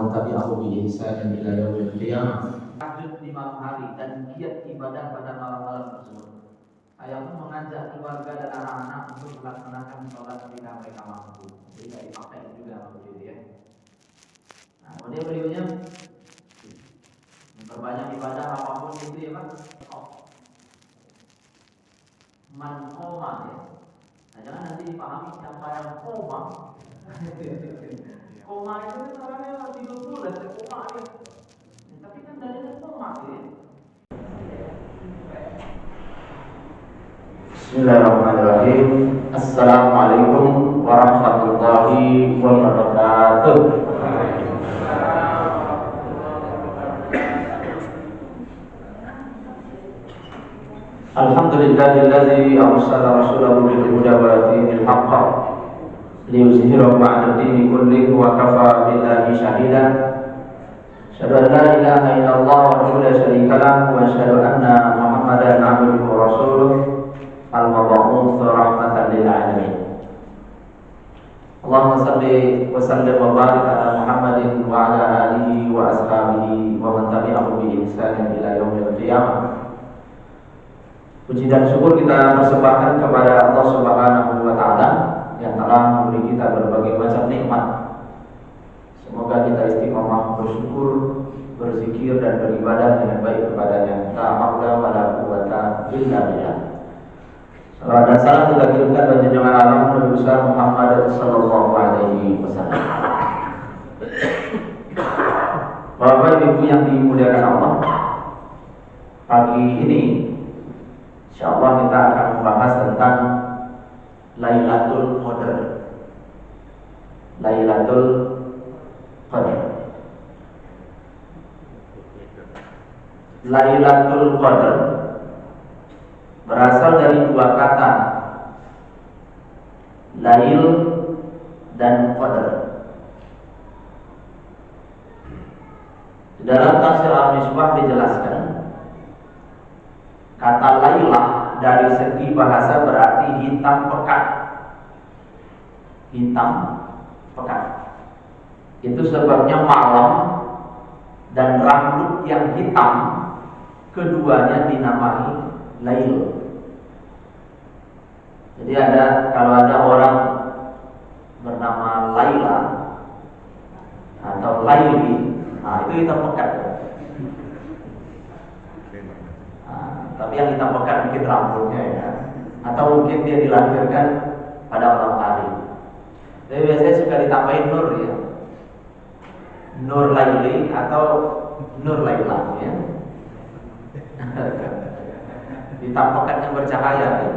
man tabi'ahu bi ihsan ila yaumil qiyamah. Tahajud di malam hari dan giat ibadah pada malam-malam tersebut. Saya pun mengajak keluarga dan anak-anak untuk melaksanakan sholat ketika mereka mampu. Jadi tidak dipakai juga waktu itu ya. Nah, kemudian berikutnya memperbanyak ibadah apapun itu ya Pak. Man koma ya. Nah, jangan nanti dipahami siapa yang koma. Koma itu kan orangnya tidur bulan, koma ya. Tapi kan dari koma ya. Bismillahirrahmanirrahim. Assalamualaikum warahmatullahi wabarakatuh. Alhamdulillahilladzi arsala rasulahu bil huda wa dinil haqq liyuzhirahu 'ala ad-dini kullihi wa kafa billahi shahida. Asyhadu an la ilaha illallah wa la syarika lahu wa asyhadu anna Muhammadan 'abduhu wa rasuluh al-mab'uts rahmatan lil 'alamin. Allahumma shalli wa sallim wa barik ala Muhammadin wa ala alihi wa ashabihi wa man tabi'ahu bi ihsan ila yaumil qiyamah. Puji dan syukur kita persembahkan kepada Allah Subhanahu wa Ta'ala yang telah memberi kita berbagai macam nikmat. Semoga kita istiqomah bersyukur, berzikir dan beribadah dengan baik kepadanya. La haula wa la quwwata illa billah. Salawat dan salam kita kirimkan bagi junjungan alam Nabi besar Muhammad sallallahu alaihi wasallam. Bapak Ibu yang dimuliakan Allah, pagi ini insyaallah kita akan membahas tentang Lailatul Qadar. Lailatul Qadar. Lailatul Qadar berasal dari dua kata, Lail dan Qadar. Dalam tafsir Al-Misbah dijelaskan, kata lailah dari segi bahasa berarti hitam pekat. Hitam pekat. Itu sebabnya malam dan rambut yang hitam keduanya dinamai lail. Jadi kalau ada orang bernama Laila atau Laili, nah itu hitam pekat. Tapi yang hitam pekat mungkin rambutnya ya, atau mungkin dia dilahirkan pada malam hari. Jadi biasanya suka ditambahin Nur ya, Nur Laili atau Nur Laila ya. Hitam pekat yang bercahaya ya.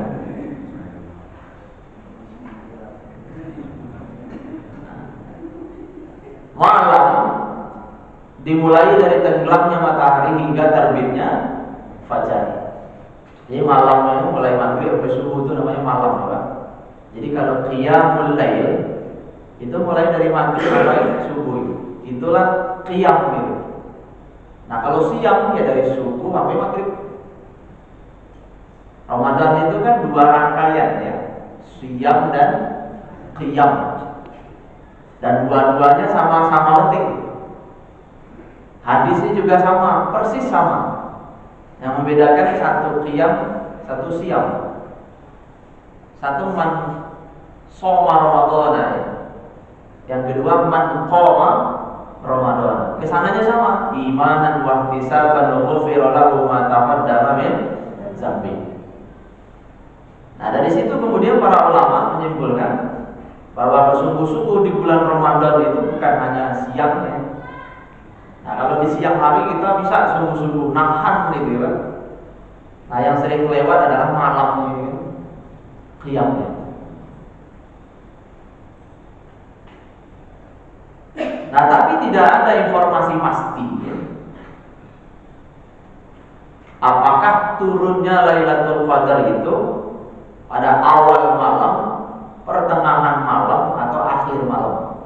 Malam dimulai dari tenggelamnya matahari hingga terbitnya fajar. Jadi malamnya mulai maghrib sampai subuh itu namanya malam ya Pak. Jadi kalau qiyamul lail itu mulai dari maghrib sampai subuh. Itulah qiyam gitu. Nah kalau siang ya dari subuh sampai maghrib. Ramadan itu kan dua rangkaian ya, siang dan qiyam. Dan dua-duanya sama-sama penting. Hadisnya juga sama, persis sama. Yang membedakan satu qiyam, satu siam. Satu man shoma Ramadhana ya. Yang kedua man qoma Ramadhana. Kesananya sama, imanan wa ihtisaban ghufira lahu ma taqaddama min dzambi. Nah, dari situ kemudian para ulama menyimpulkan bahwa bersungguh-sungguh di bulan Ramadan itu bukan hanya siangnya. Nah, kalau di siang hari kita bisa sungguh-sungguh nahan gitu ya. Nah, yang sering lewat adalah malamnya gitu. Qiyamnya. Nah, tapi tidak ada informasi pasti ya. Apakah turunnya Lailatul Qadar itu pada awal malam, pertengahan malam, atau akhir malam?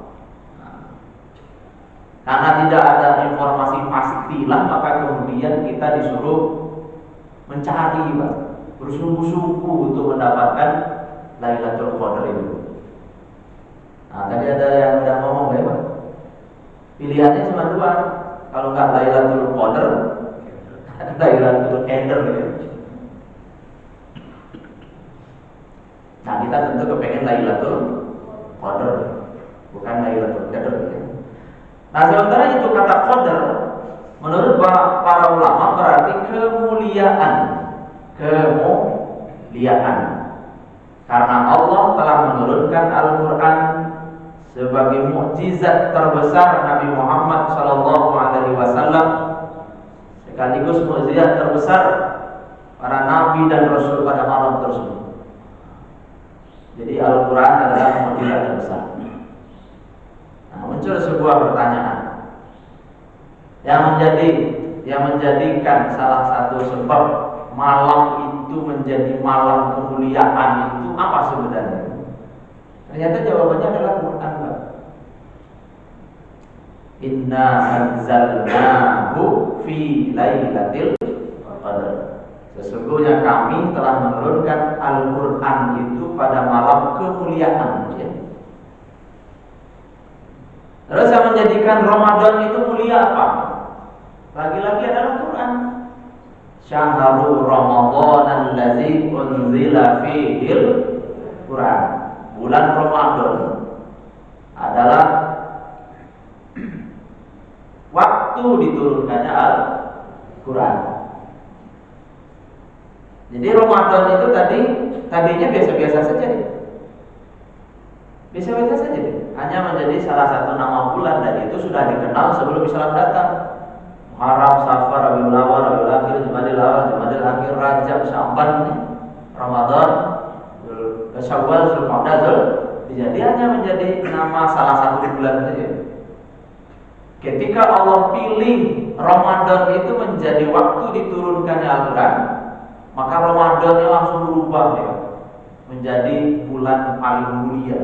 Karena tidak ada informasi pastilah, maka kemudian kita disuruh mencari, Pak, bersungguh-sungguh untuk mendapatkan Lailatul Qadar itu. Nah, tadi ada yang udah ngomong ya, Pak. Pilihannya cuma dua. Kalau nggak Lailatul Qadar, Lailatul Qadar gitu. Nah, kita tentu kepengen Lailatul Qadar, bukan Lailatul Qadar gitu. Nah, sementara itu kata qadar menurut para ulama berarti kemuliaan. Kemuliaan. Karena Allah telah menurunkan Al-Qur'an sebagai mukjizat terbesar Nabi Muhammad SAW, sekaligus mukjizat terbesar para nabi dan rasul pada malam tersebut. Jadi Al-Quran adalah mukjizat terbesar. Nah, muncul sebuah pertanyaan yang menjadikan salah satu sebab malam itu menjadi malam kemuliaan itu apa sebenarnya? Ternyata jawabannya adalah Quran. Inna anzalnahu fi lailatul qadar. Sesungguhnya kami telah menurunkan Al-Quran itu pada malam kemuliaan. Terus yang menjadikan Ramadan itu mulia apa? Lagi-lagi adalah Quran. Syahrul Ramadan allazi unzila fihil Quran. Bulan Ramadan adalah waktu diturunkannya Al-Quran. Jadi Ramadan itu tadinya biasa-biasa saja. Biasa-biasa saja. Hanya menjadi salah satu nama bulan dan itu sudah dikenal sebelum Islam datang. Muharram, Safar, Rabiul Awal, Rabiul Akhir, Jumadil Awal, Jumadil Akhir, Rajab, Sya'ban, Ramadan, Syawal, Zulqa'dah. Jadi hanya menjadi nama salah satu bulan saja. Ketika Allah pilih Ramadan itu menjadi waktu diturunkannya Al-Quran, maka Ramadannya langsung berubah ya, menjadi bulan paling mulia.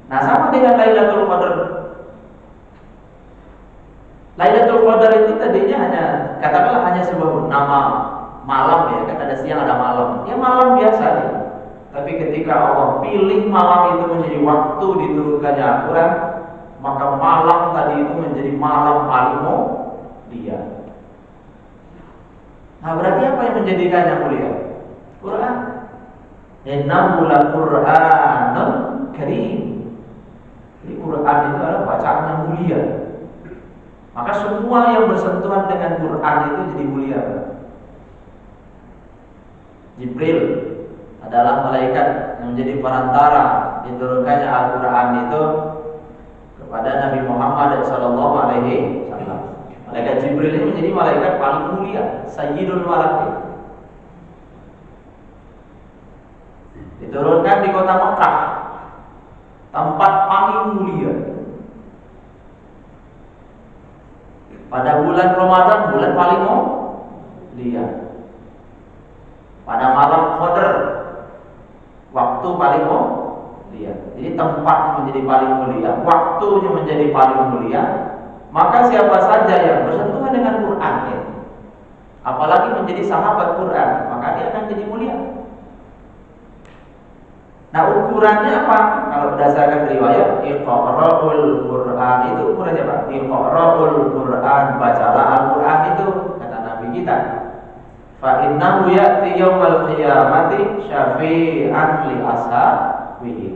Nah, sama dengan Lailatul Qadar. Lailatul Qadar itu tadinya hanya sebuah nama malam ya, kan ada siang ada malam. Ya malam biasa ya. Tapi ketika Allah pilih malam itu menjadi waktu diturunkannya Al-Quran, maka malam tadi itu menjadi malam paling mulia. Nah, berarti apa yang menjadikannya mulia? Quran. Innahu laqur'anun karim. Jadi Quran itu adalah bacaan yang mulia. Maka semua yang bersentuhan dengan Quran itu jadi mulia. Jibril adalah malaikat yang menjadi perantara diturunkannya Al-Quran itu kepada Nabi Muhammad SAW. Malaikat Jibril ini menjadi malaikat paling mulia, Sayyidul Malaik. Diturunkan di kota Mekah, tempat paling mulia. Pada bulan Ramadan, bulan paling mulia. Pada malam Qadar, waktu paling mulia. Jadi tempatnya menjadi paling mulia, waktunya menjadi paling mulia. Maka siapa saja yang bersentuhan dengan Quran ya, apalagi menjadi sahabat Quran, maka dia akan jadi mulia. Nah, ukurannya apa? Kalau berdasarkan riwayat, Iqra'ul Quran itu ukurannya apa? Iqra'ul Quran, bacalah Al-Quran itu, kata Nabi kita. Fa innahu ya'ti yaumal qiyamati syafi'an li ashabihi.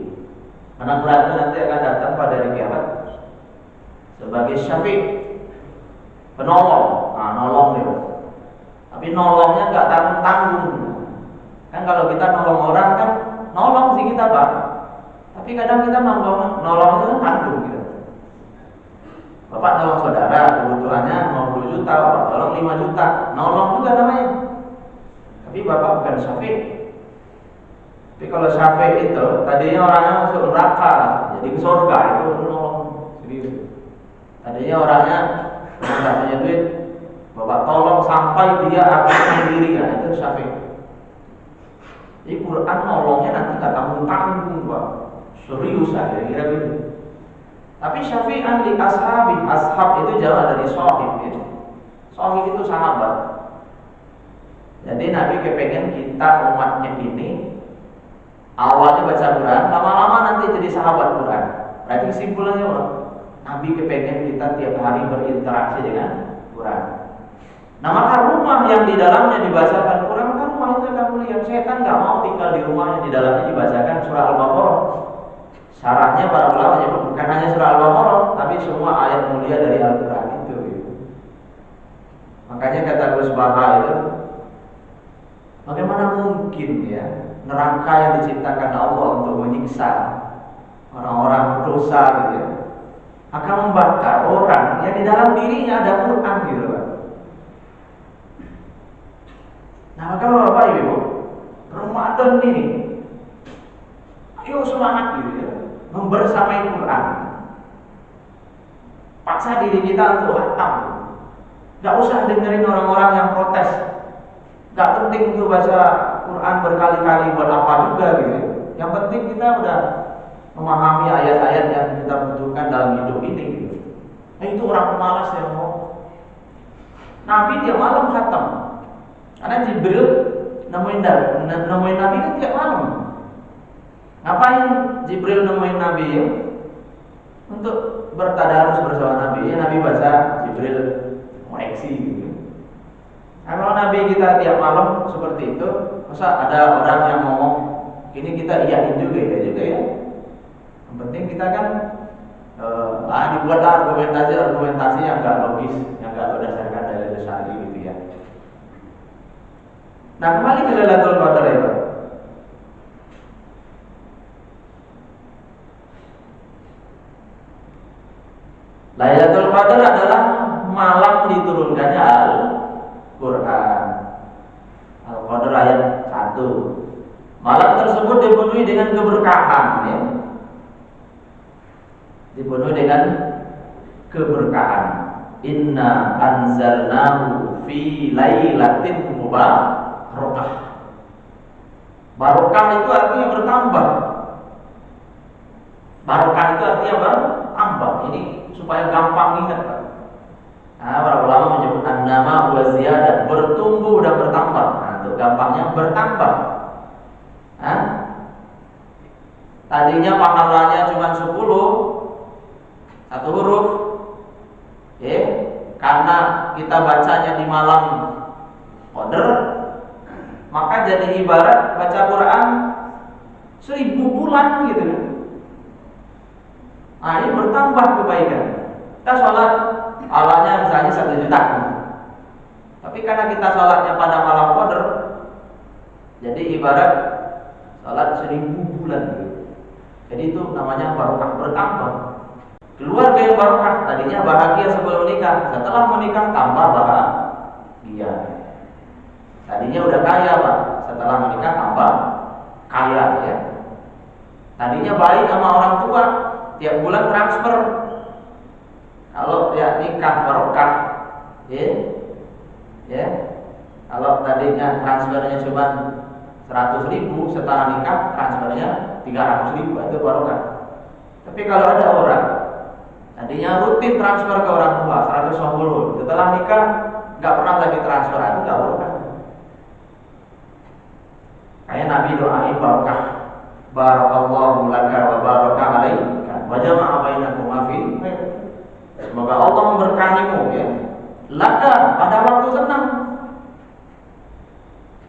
Karena Quran itu nanti akan datang pada hari kiamat sebagai syafi', penolong. Nah, nolong dia. Tapi nolongnya enggak tanggung-tanggung. Kan kalau kita nolong orang kan nolong sih kita, Pak. Tapi kadang kita nolong itu kan tanggung gitu. Bapak nolong saudara, kebutuhannya 50 juta, Bapak tolong 5 juta. Nolong juga namanya. Tapi Bapak bukan syafi'. Tapi kalau syafi' itu tadinya orangnya masuk neraka, jadi ke surga, itu nolong. Serius. Tadinya orangnya nggak punya duit, Bapak tolong sampai dia akan sendiri, ya itu syafi'. Jadi Quran nolongnya nanti nggak tanggung-tanggung, Pak. Serius aja, kira gitu. Tapi syafi'an li ashabi, ashab itu jauh dari sahib gitu. Sahib itu sahabat. Jadi Nabi kepengen kita umatnya ini awalnya baca Quran, lama-lama nanti jadi sahabat Quran. Berarti kesimpulannya apa? Nabi kepengen kita tiap hari berinteraksi dengan Quran. Nah maka rumah yang di dalamnya dibacakan Quran, maka rumah itu akan mulia. Setan nggak mau tinggal di rumah yang di dalamnya dibacakan surah Al-Baqarah. Syaratnya para ulama menyebut bukan hanya surah Al-Baqarah, tapi semua ayat mulia dari Al-Quran itu. Makanya kata Gus Baha itu, bagaimana mungkin ya neraka yang diciptakan Allah untuk menyiksa orang-orang berdosa gitu ya, akan membakar orang yang di dalam dirinya ada Quran gitu kan. Nah maka Bapak Ibu, Ramadan ini ayo semangat gitu ya, membersamai Quran. Paksa diri kita untuk khatam. Gak usah dengerin orang-orang yang protes. Gak penting untuk baca Quran berkali-kali buat apa juga gitu. Yang penting kita udah memahami ayat-ayat yang kita butuhkan dalam hidup ini gitu. Nah itu orang pemalas yang mau. Nabi tiap malam khatam. Karena Jibril nemuin Nabi kan tiap malam. Ngapain Jibril nemuin Nabi ya? Untuk bertadarus bersama Nabi. Ya Nabi baca, Jibril koreksi gitu. Nah, kalau Nabi kita tiap malam seperti itu, masa ada orang yang ngomong ini kita iyain juga ya. Yang penting kita kan dibuatlah argumentasi yang enggak logis, yang enggak berdasarkan dalil syar'i gitu ya. Nah, kembali ke Lailatul Qadar ya, Pak. Lailatul Qadar adalah malam diturunkannya Al-Quran. Al-Qadar ayat 1. Malam tersebut dipenuhi dengan keberkahan ya. Dipenuhi dengan keberkahan. Inna anzalnahu fi lailatin mubarakah. Barokah itu artinya bertambah. Barokah itu artinya bertambah. Ini supaya gampang ingat, Pak. Nah, para ulama menyebut an-nama wa ziyadah, bertumbuh dan bertambah. Nah, untuk gampangnya bertambah. Nah, tadinya pahalanya cuma 10 satu huruf. Karena kita bacanya di malam Qadar, maka jadi ibarat baca Quran 1000 bulan gitu. Nah, ini bertambah kebaikan. Kita sholat awalnya misalnya 1 juta, tapi karena kita sholatnya pada malam Qadar, jadi ibarat sholat 1000 bulan gitu. Jadi itu namanya barokah, bertambah. Keluarga yang barokah, tadinya bahagia sebelum menikah, setelah menikah tambah bahagia. Tadinya udah kaya, Pak, setelah menikah tambah kaya ya. Tadinya baik sama orang tua, tiap bulan transfer. Kalau ya nikah barokah, ya. Kalau tadinya transfernya cuma 100.000, setelah nikah transfernya 300.000, itu barokah. Tapi kalau ada orang tadinya rutin transfer ke orang tua 150, setelah nikah nggak pernah lagi transfer, itu nggak barokah. Kayak Nabi doain barokah. Barakallahu laka wa baraka alaika wa jama'a bainakuma fi khair. Semoga Allah memberkahimu ya. Laka pada waktu senang.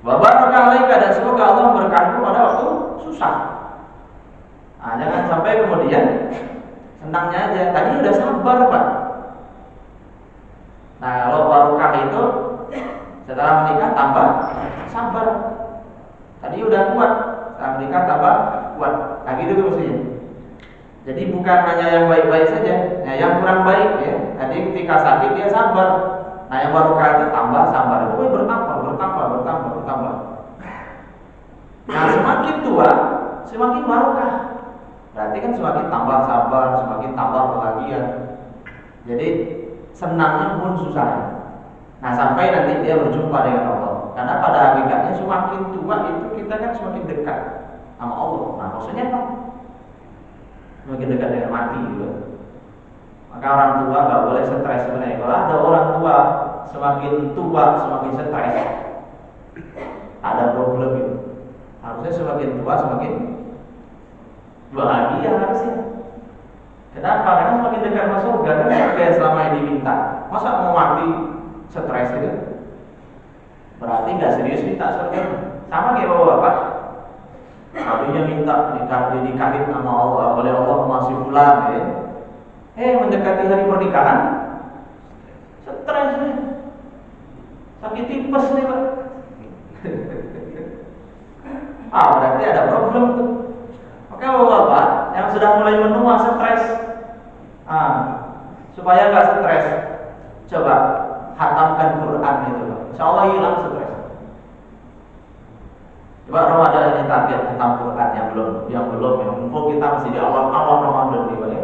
Wa baraka alaika, dan semoga Allah memberkahimu pada waktu susah. Nah, jangan sampai kemudian senangnya aja. Tadi udah sabar, Pak. Nah, kalau barokah itu setelah menikah tambah sabar. Tadi udah kuat, setelah menikah tambah kuat. Nah gitu mestinya. Jadi bukan hanya yang baik-baik saja, nah, yang kurang baik ya. Tadi ketika sakit dia sabar. Nah yang barokah itu tambah sabar. Itu bertambah. Nah semakin tua, semakin barokah. Berarti kan semakin tambah sabar, semakin tambah bahagia. Jadi senangnya pun susah. Nah sampai nanti dia berjumpa dengan Allah. Karena pada hakikatnya semakin tua itu kita kan semakin dekat sama Allah. Nah maksudnya apa? Semakin dekat dengan mati gitu. Maka orang tua nggak boleh stres sebenarnya. Kalau ada orang tua semakin tua semakin stres, ada problem itu. Harusnya semakin tua semakin bahagia harusnya. Kenapa? Karena semakin dekat masuk surga kan apa yang selama ini diminta. Masa mau mati stres gitu? Berarti nggak serius minta surga. Sama kayak bapak. Tadinya minta dinikahin sama Allah oleh Allah masih bulan ya. Mendekati hari pernikahan, stres nih, sakit tipes nih Pak. Berarti ada problem tuh. Oke bapak, yang sudah mulai menua stres, supaya nggak stres, coba hatamkan Quran itu, insya Allah hilang stres. Coba Ramadan ini target hatam Quran yang belum ya. Mumpung kita masih di awal Ramadan nih Pak ya.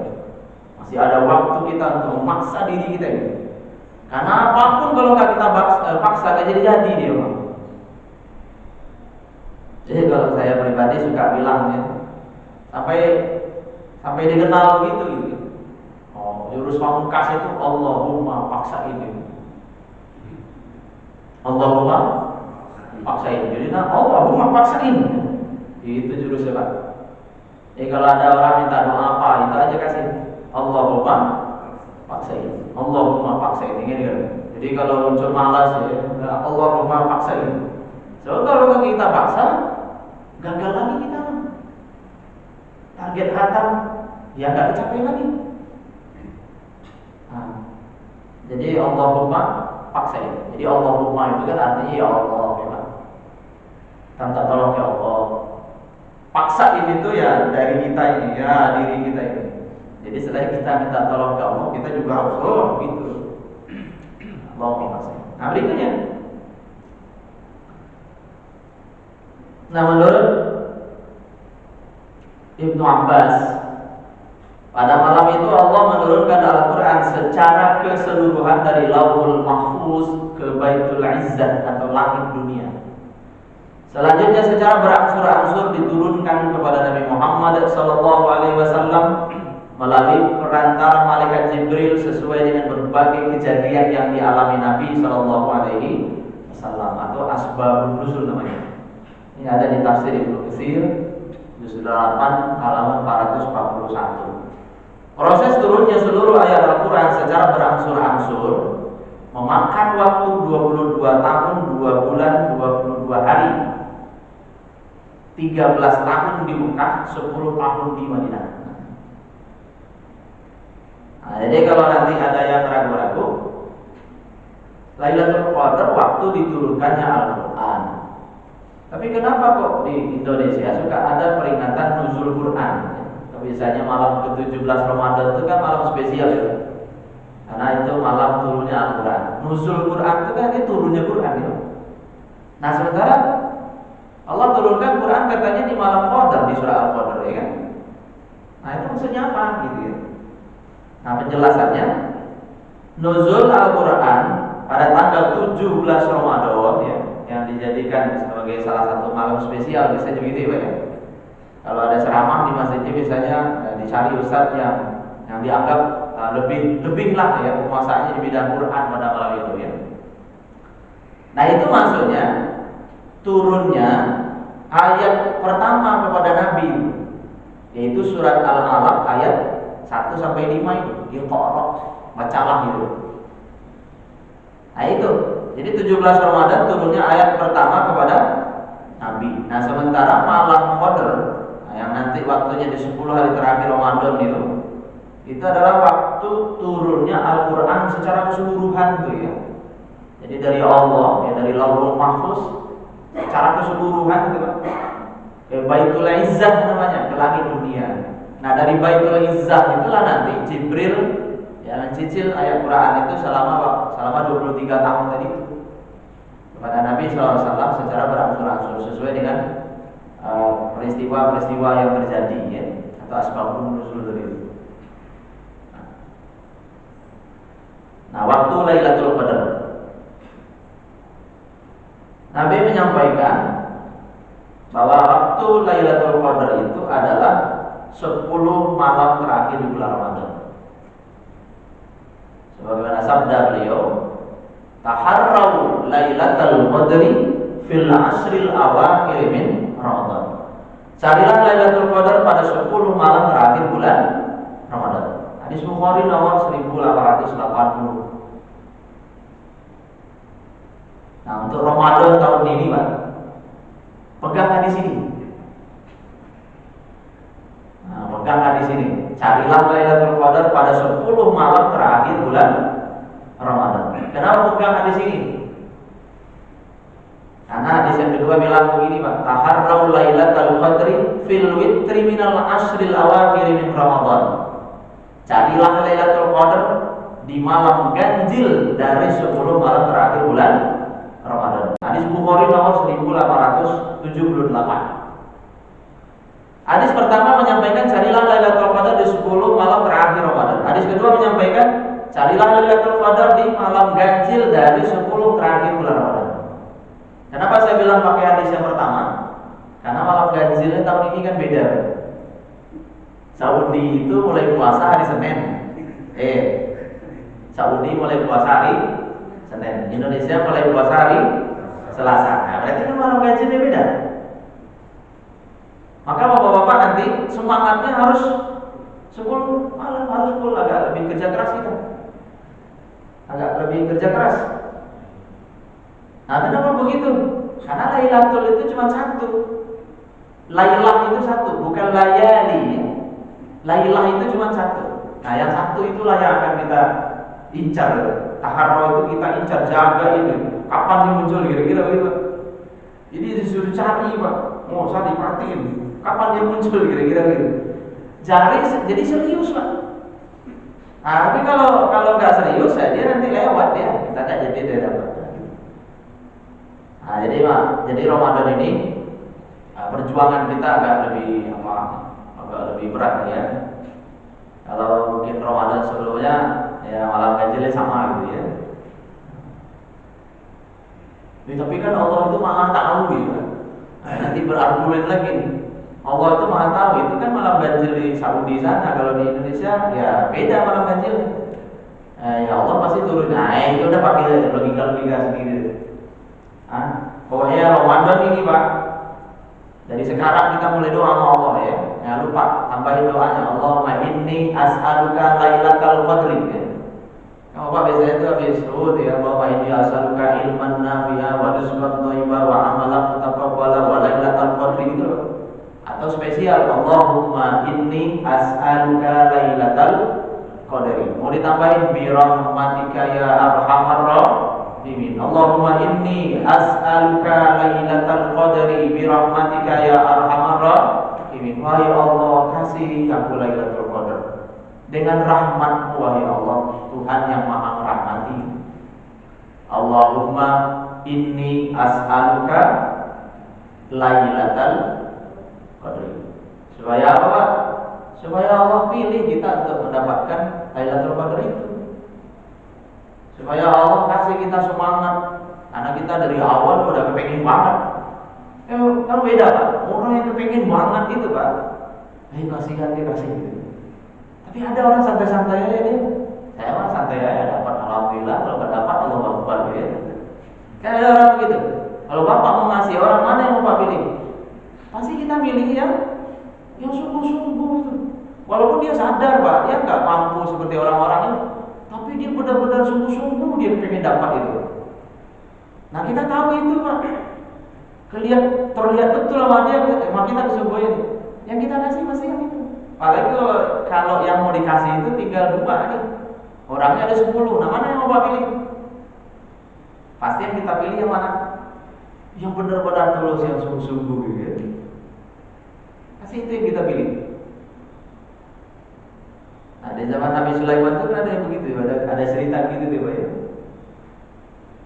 Masih ada waktu kita untuk memaksa diri kita ini. Karena apapun kalau nggak kita paksa nggak jadi dia Pak. Jadi kalau saya pribadi suka bilang ya, sampai dikenal gitu. Jurus pamungkas itu Allahumma paksa ini. Allahumma paksain. Jadi Allahumma paksain. Itu jurusnya Pak. Jadi kalau ada orang minta doa apa, itu aja kasih Allahumma paksain. Allahumma paksain ini kan. Jadi kalau muncul malas ya, Allahumma paksain. So kalau kita paksa, gagal lagi kita. Target khatam ya nggak tercapai lagi. Jadi Allahumma paksain. Jadi Allahumma itu kan artinya ya Allah, ya. Tanpa tolong ya Allah. Paksa ini tuh ya dari kita ini, ya diri kita ini. Jadi setelah kita minta tolong ke Allah, kita juga harus gitu. Allahumma paksain. Nah berikutnya. Nah menurut Ibnu Abbas, pada malam itu Allah menurunkan Al-Quran secara keseluruhan dari Lauhul Mahfuz ke Baitul Izzah atau langit dunia. Selanjutnya secara berangsur-angsur diturunkan kepada Nabi Muhammad SAW melalui perantara malaikat Jibril sesuai dengan berbagai kejadian yang dialami Nabi SAW atau asbabun nuzul namanya. Ini ada di tafsir Ibnu Katsir juz 8 halaman 441. Proses turunnya seluruh ayat Al-Quran secara berangsur-angsur memakan waktu 22 tahun, 2 bulan, 22 hari, 13 tahun di Mekah, 10 tahun di Madinah. Nah, jadi kalau nanti ada yang ragu-ragu, Lailatul Qadar waktu diturunkannya Al-Quran. Tapi kenapa kok di Indonesia suka ada peringatan nuzul Quran? Biasanya malam ke-17 Ramadan itu kan malam spesial ya. Karena itu malam turunnya Al-Quran. Nuzul Quran itu kan ini turunnya Quran ya. Nah sementara Allah turunkan Quran katanya di malam Qadar di surah Al-Qadar ya kan. Nah itu maksudnya apa gitu ya. Nah penjelasannya, nuzul Al-Quran pada tanggal 17 Ramadan ya, yang dijadikan sebagai salah satu malam spesial biasanya begitu ya. Kalau ada ceramah di masjidnya biasanya dicari ustadz yang dianggap lebih lah ya penguasaannya di bidang Quran pada malam itu ya. Nah itu maksudnya turunnya ayat pertama kepada Nabi, yaitu surat Al-Alaq ayat 1 sampai 5 itu, Iqra, bacalah itu. Nah itu, jadi 17 Ramadan turunnya ayat pertama kepada Nabi. Nah sementara malam Qadar yang nanti waktunya di 10 hari terakhir Ramadan itu adalah waktu turunnya Al-Quran secara keseluruhan tuh ya. Jadi dari Allah ya, dari Lauhul Mahfuz secara keseluruhan gitu kan. Baitul Izzah namanya, ke langit dunia. Nah dari Baitul Izzah itulah nanti Jibril ya mencicil ayat Quran itu selama 23 tahun tadi kepada Nabi SAW secara berangsur-angsur sesuai dengan peristiwa-peristiwa yang terjadi ya, atau asbabun nuzul dari itu. Nah, waktu Lailatul Qadar, Nabi menyampaikan bahwa waktu Lailatul Qadar itu adalah 10 malam terakhir di bulan Ramadan. Sebagaimana sabda beliau, taharrau Lailatul Qadri fil asril awakhir min Ramadan. Carilah Lailatul Qadar pada 10 malam terakhir bulan Ramadan. Hadis Bukhari nomor 1880. Nah, untuk Ramadan tahun ini, Pak, pegang hadis ini. Nah, pegang hadis ini. Carilah Lailatul Qadar pada 10 malam terakhir bulan Ramadan. Kenapa pegang hadis ini? Karena hadis yang kedua bilang begini, Pak, taharrau Lailatul Qadri fil witri minal ashril awakhir min Ramadan. Carilah Lailatul Qadar di malam ganjil dari 10 malam terakhir bulan Ramadan. Hadis Bukhari nomor 1878. Hadis pertama menyampaikan carilah Lailatul Qadar di 10 malam terakhir Ramadan. Hadis kedua menyampaikan carilah Lailatul Qadar di malam ganjil dari 10 terakhir bulan Ramadan. Kenapa saya bilang pakai hadis yang pertama? Karena malam ganjilnya tahun ini kan beda. Saudi itu mulai puasa hari Senin. Saudi mulai puasa hari Senin. Indonesia mulai puasa hari Selasa. Nah, berarti kan malam ganjilnya beda. Maka bapak-bapak nanti semangatnya harus 10 malam harus full, agak lebih kerja keras kita. Agak lebih kerja keras. Nah, kenapa begitu? Karena Lailatul itu cuma satu. Lailah itu satu, bukan layali. Lailah itu cuma satu. Nah, yang satu itulah yang akan kita incar. Taharro itu kita incar, jaga ini. Kapan dia muncul kira-kira begitu. Jadi disuruh cari, Pak. Mau usah diperhatiin. Kapan dia muncul kira-kira gitu. Jadi serius, Pak. Nah, tapi kalau nggak serius, dia nanti lewat ya. Kita nggak jadi dia dapat. Nah, jadi Ramadan ini perjuangan kita agak lebih berat ya. Kalau mungkin Ramadan sebelumnya ya malam ganjilnya sama gitu ya. Tapi kan Allah itu maha tahu gitu. Nah, nanti berargumen lagi nih. Allah itu maha tahu, itu kan malam ganjil di Saudi sana, kalau di Indonesia ya beda malam ganjil. Ya Allah pasti turun. Nah, itu udah pakai logika sendiri. Pokoknya Ramadan ini, Pak, dari sekarang kita mulai doa sama Allah ya. Jangan lupa tambahin doanya, Allahumma inni as'aluka Lailatul Qadri ya. Bapak biasanya itu habis surut ya, Allahumma inni as'aluka ilman nafi'a wa rizqan thayyiban wa amalan mutaqabbala wa Lailatul Qadri gitu. Atau spesial, Allahumma inni as'aluka Lailatul Qadri. Mau ditambahin bi rahmatika ya arhamar rahimin. Allahumma inni as'aluka Lailatul Qadri bi rahmatika ya arhamar rahimin. Wahai Allah, kasih aku Lailatul Qadar dengan rahmat-Mu, wahai Allah, Tuhan yang Maha merahmati. Allahumma inni as'aluka Lailatul Qadri. Supaya apa, Pak? Supaya Allah pilih kita untuk mendapatkan Lailatul Qadar itu. Supaya Allah kasih kita semangat. Karena kita dari awal udah kepengen banget. Kan beda, Pak. Orang yang kepengen banget itu, Pak, kasihan dia kasih gitu. Tapi ada orang santai-santai aja dia. Saya mah santai aja, dapat alhamdulillah, kalau nggak dapat Allah Akbar ya. Kan ada orang begitu. Kalau Bapak mau ngasih, orang mana yang Bapak pilih? Pasti kita pilih yang sungguh-sungguh itu. Walaupun dia sadar, Pak, dia nggak mampu seperti orang-orang itu, tapi dia benar-benar sungguh-sungguh dia pengen dapat itu. Nah, kita tahu itu, Pak. Terlihat betul sama dia, emang kita disungguhin. Yang kita kasih pasti yang itu. Apalagi kalau yang mau dikasih itu tinggal 2 nih. Orangnya ada 10. Nah, mana yang mau Bapak pilih? Pasti yang kita pilih yang mana? Yang benar-benar tulus, yang sungguh-sungguh gitu. Pasti itu yang kita pilih. Nah, di zaman Nabi Sulaiman itu kan ada yang begitu, ada cerita gitu tuh, Pak ya.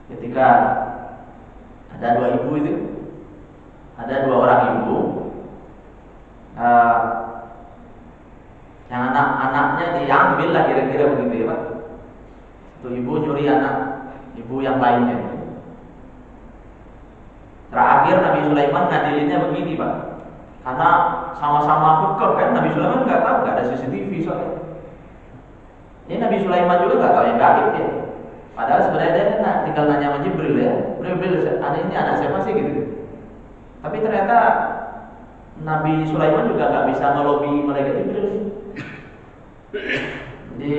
Ketika ada 2 ibu itu, ada 2 orang ibu, yang anak-anaknya diambil lah kira-kira begitu ya, Pak. Satu ibu nyuri anak ibu yang lainnya. Terakhir Nabi Sulaiman ngadilinnya begini, Pak. Karena sama-sama kekeh kan, Nabi Sulaiman nggak tahu, nggak ada CCTV soalnya. Ini Nabi Sulaiman juga nggak tahu yang gaib ya. Padahal sebenarnya dia tinggal nanya sama Jibril ya. Jibril, ini anak siapa sih gitu. Tapi ternyata Nabi Sulaiman juga nggak bisa melobi mereka Jibril. Jadi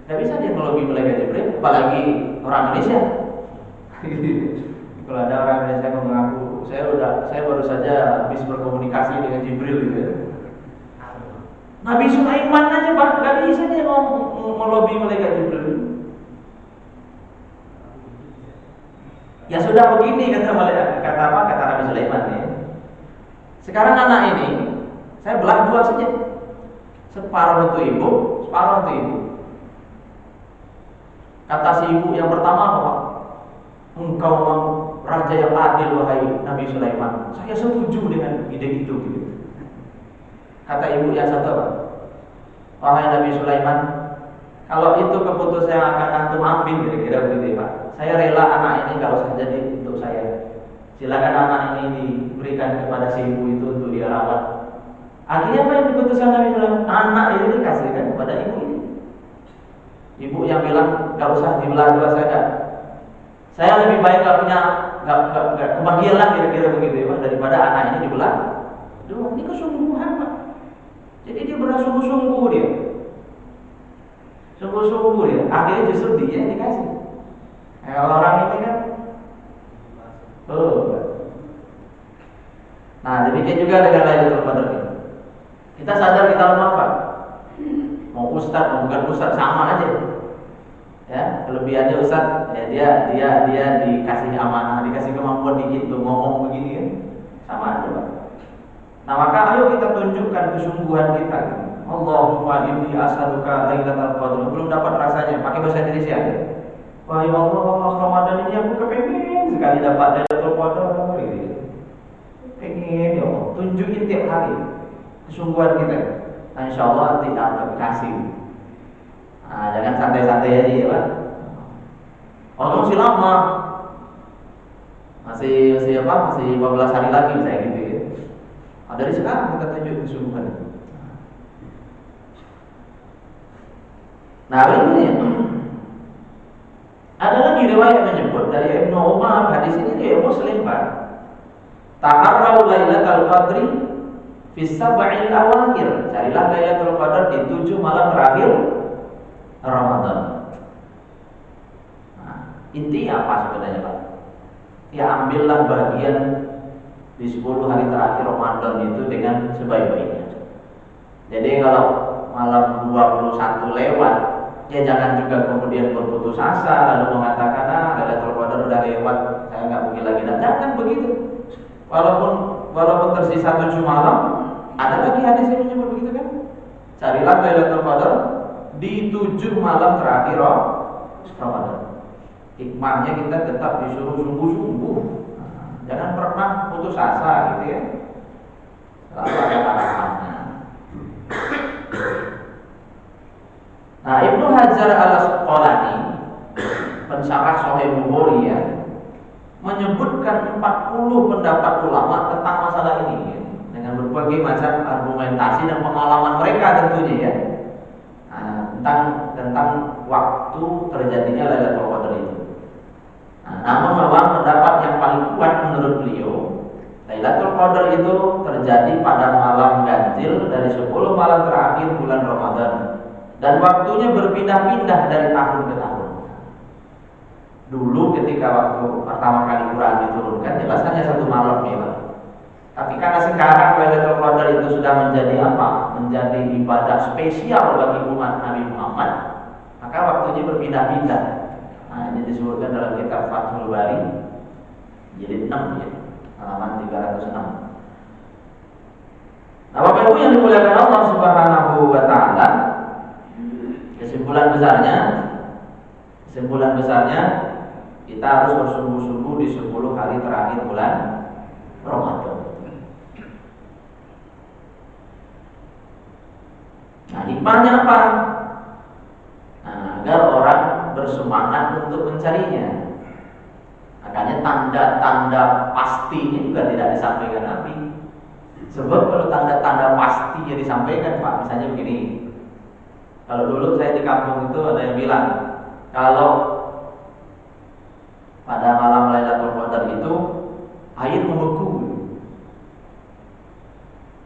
nggak bisa dia melobi malaikat Jibril, apalagi orang Indonesia. Kalau ada orang Indonesia yang mengaku saya baru saja habis berkomunikasi dengan Jibril gitu ya. Nabi Sulaiman aja Pak, nggak bisa dia mau melobi malaikat Jibril. Ya sudah begini kata Nabi Sulaiman ya. Sekarang anak ini saya belah dua saja. Separuh untuk ibu, separuh untuk ibu. Kata si ibu yang pertama apa Pak? Engkau memang raja yang adil wahai Nabi Sulaiman. Saya setuju dengan ide itu gitu. Kata ibu yang satu Pak, wahai Nabi Sulaiman, kalau itu keputusan yang akan antum ambil kira-kira begitu Pak. Saya rela anak ini nggak usah jadi untuk saya. Silakan anak ini diberikan kepada si ibu itu untuk dia rawat. Akhirnya apa yang diputuskan Nabi Sulaiman? Anak ini dikasihkan kepada ibu ini. Ibu yang bilang nggak usah dibelah dua saya. Saya lebih baik nggak punya nggak kebahagiaan lah kira-kira begitu ya Pak, daripada anak ini dibelah dua. Ini kesungguhan Pak. Jadi dia bersungguh-sungguh dia. Sungguh-sungguh dia. Akhirnya justru dia yang dikasih. Orang ini kan. Nah demikian juga dengan Lailatul Qadar ini. Kita sadar kita lemah Pak. Mau ustaz, mau bukan ustaz sama aja. Ya, kelebihannya ustaz, ya dia dikasih amanah, dikasih kemampuan dikit tuh ngomong begini kan. Sama aja Pak. Nah maka ayo kita tunjukkan kesungguhan kita. Allahumma inni as'aluka Lailatul Qadar. Belum dapat rasanya, pakai bahasa Indonesia ya. Wah ya Allah, Ramadan ini aku kepengen sekali dapat Lailatul Qadar gitu. Pengen ya Allah, tunjukin tiap hari kesungguhan kita. Nah, insyaallah nanti akan kasih. Nah, jangan santai-santai aja ya Pak. Oh masih lama, masih 15 hari lagi saya gitu ya. Nah, dari sekarang kita tunjuk kesungguhan. Nah ini ya. Ada lagi riwayat menyebut dari Ibnu Umar, hadis ini dia Muslim Pak. Taharrau Lailatul Qadri fi sab'il awakhir. Carilah Lailatul Qadar di 7 malam terakhir Ramadan. Nah, intinya apa sebenarnya Pak? Ya ambillah bagian di 10 hari terakhir Ramadan itu dengan sebaik-baiknya. Jadi kalau malam 21 lewat, ya jangan juga kemudian berputus asa lalu mengatakan Lailatul Qadar udah lewat, saya nggak mungkin lagi. Jangan begitu. Walaupun tersisa 7 malam, ada lagi hadis yang menyebut begitu kan? Carilah Lailatul Qadar di 7 malam terakhir Ramadan. Hikmahnya kita tetap disuruh sungguh-sungguh. Jangan pernah putus asa gitu ya. Selalu ada harapannya. Nah, Ibnu Hajar Al-Asqalani, pensyarah Sahih Bukhari ya, menyebutkan 40 pendapat ulama tentang masalah ini ya, dengan berbagai macam argumentasi dan pengalaman mereka tentunya ya. Nah, tentang waktu terjadinya Lailatul Qadar itu. Nah, namun memang pendapat yang paling kuat menurut beliau, Lailatul Qadar itu terjadi pada malam ganjil dari 10 malam terakhir bulan Ramadan. Dan waktunya berpindah-pindah dari tahun ke tahun. Dulu ketika waktu pertama kali Quran diturunkan jelas hanya 1 malam ya Pak. Tapi karena sekarang Lailatul Qadar itu sudah menjadi apa? Menjadi ibadah spesial bagi umat Nabi Muhammad, maka waktunya berpindah-pindah. Nah, ini disebutkan dalam kitab Fathul Bari jilid 6 ya, halaman 306. Nah, Bapak Ibu yang dimuliakan Allah Subhanahu wa taala, kesimpulan besarnya kita harus bersungguh-sungguh di 10 hari terakhir bulan Ramadan. Nah, hikmahnya apa? Nah, agar orang bersemangat untuk mencarinya. Makanya tanda-tanda pastinya juga tidak disampaikan Nabi. Sebab kalau tanda-tanda pastinya disampaikan Pak, misalnya begini. Kalau dulu saya di kampung itu ada yang bilang, kalau pada malam Lailatul Qadar itu air membeku.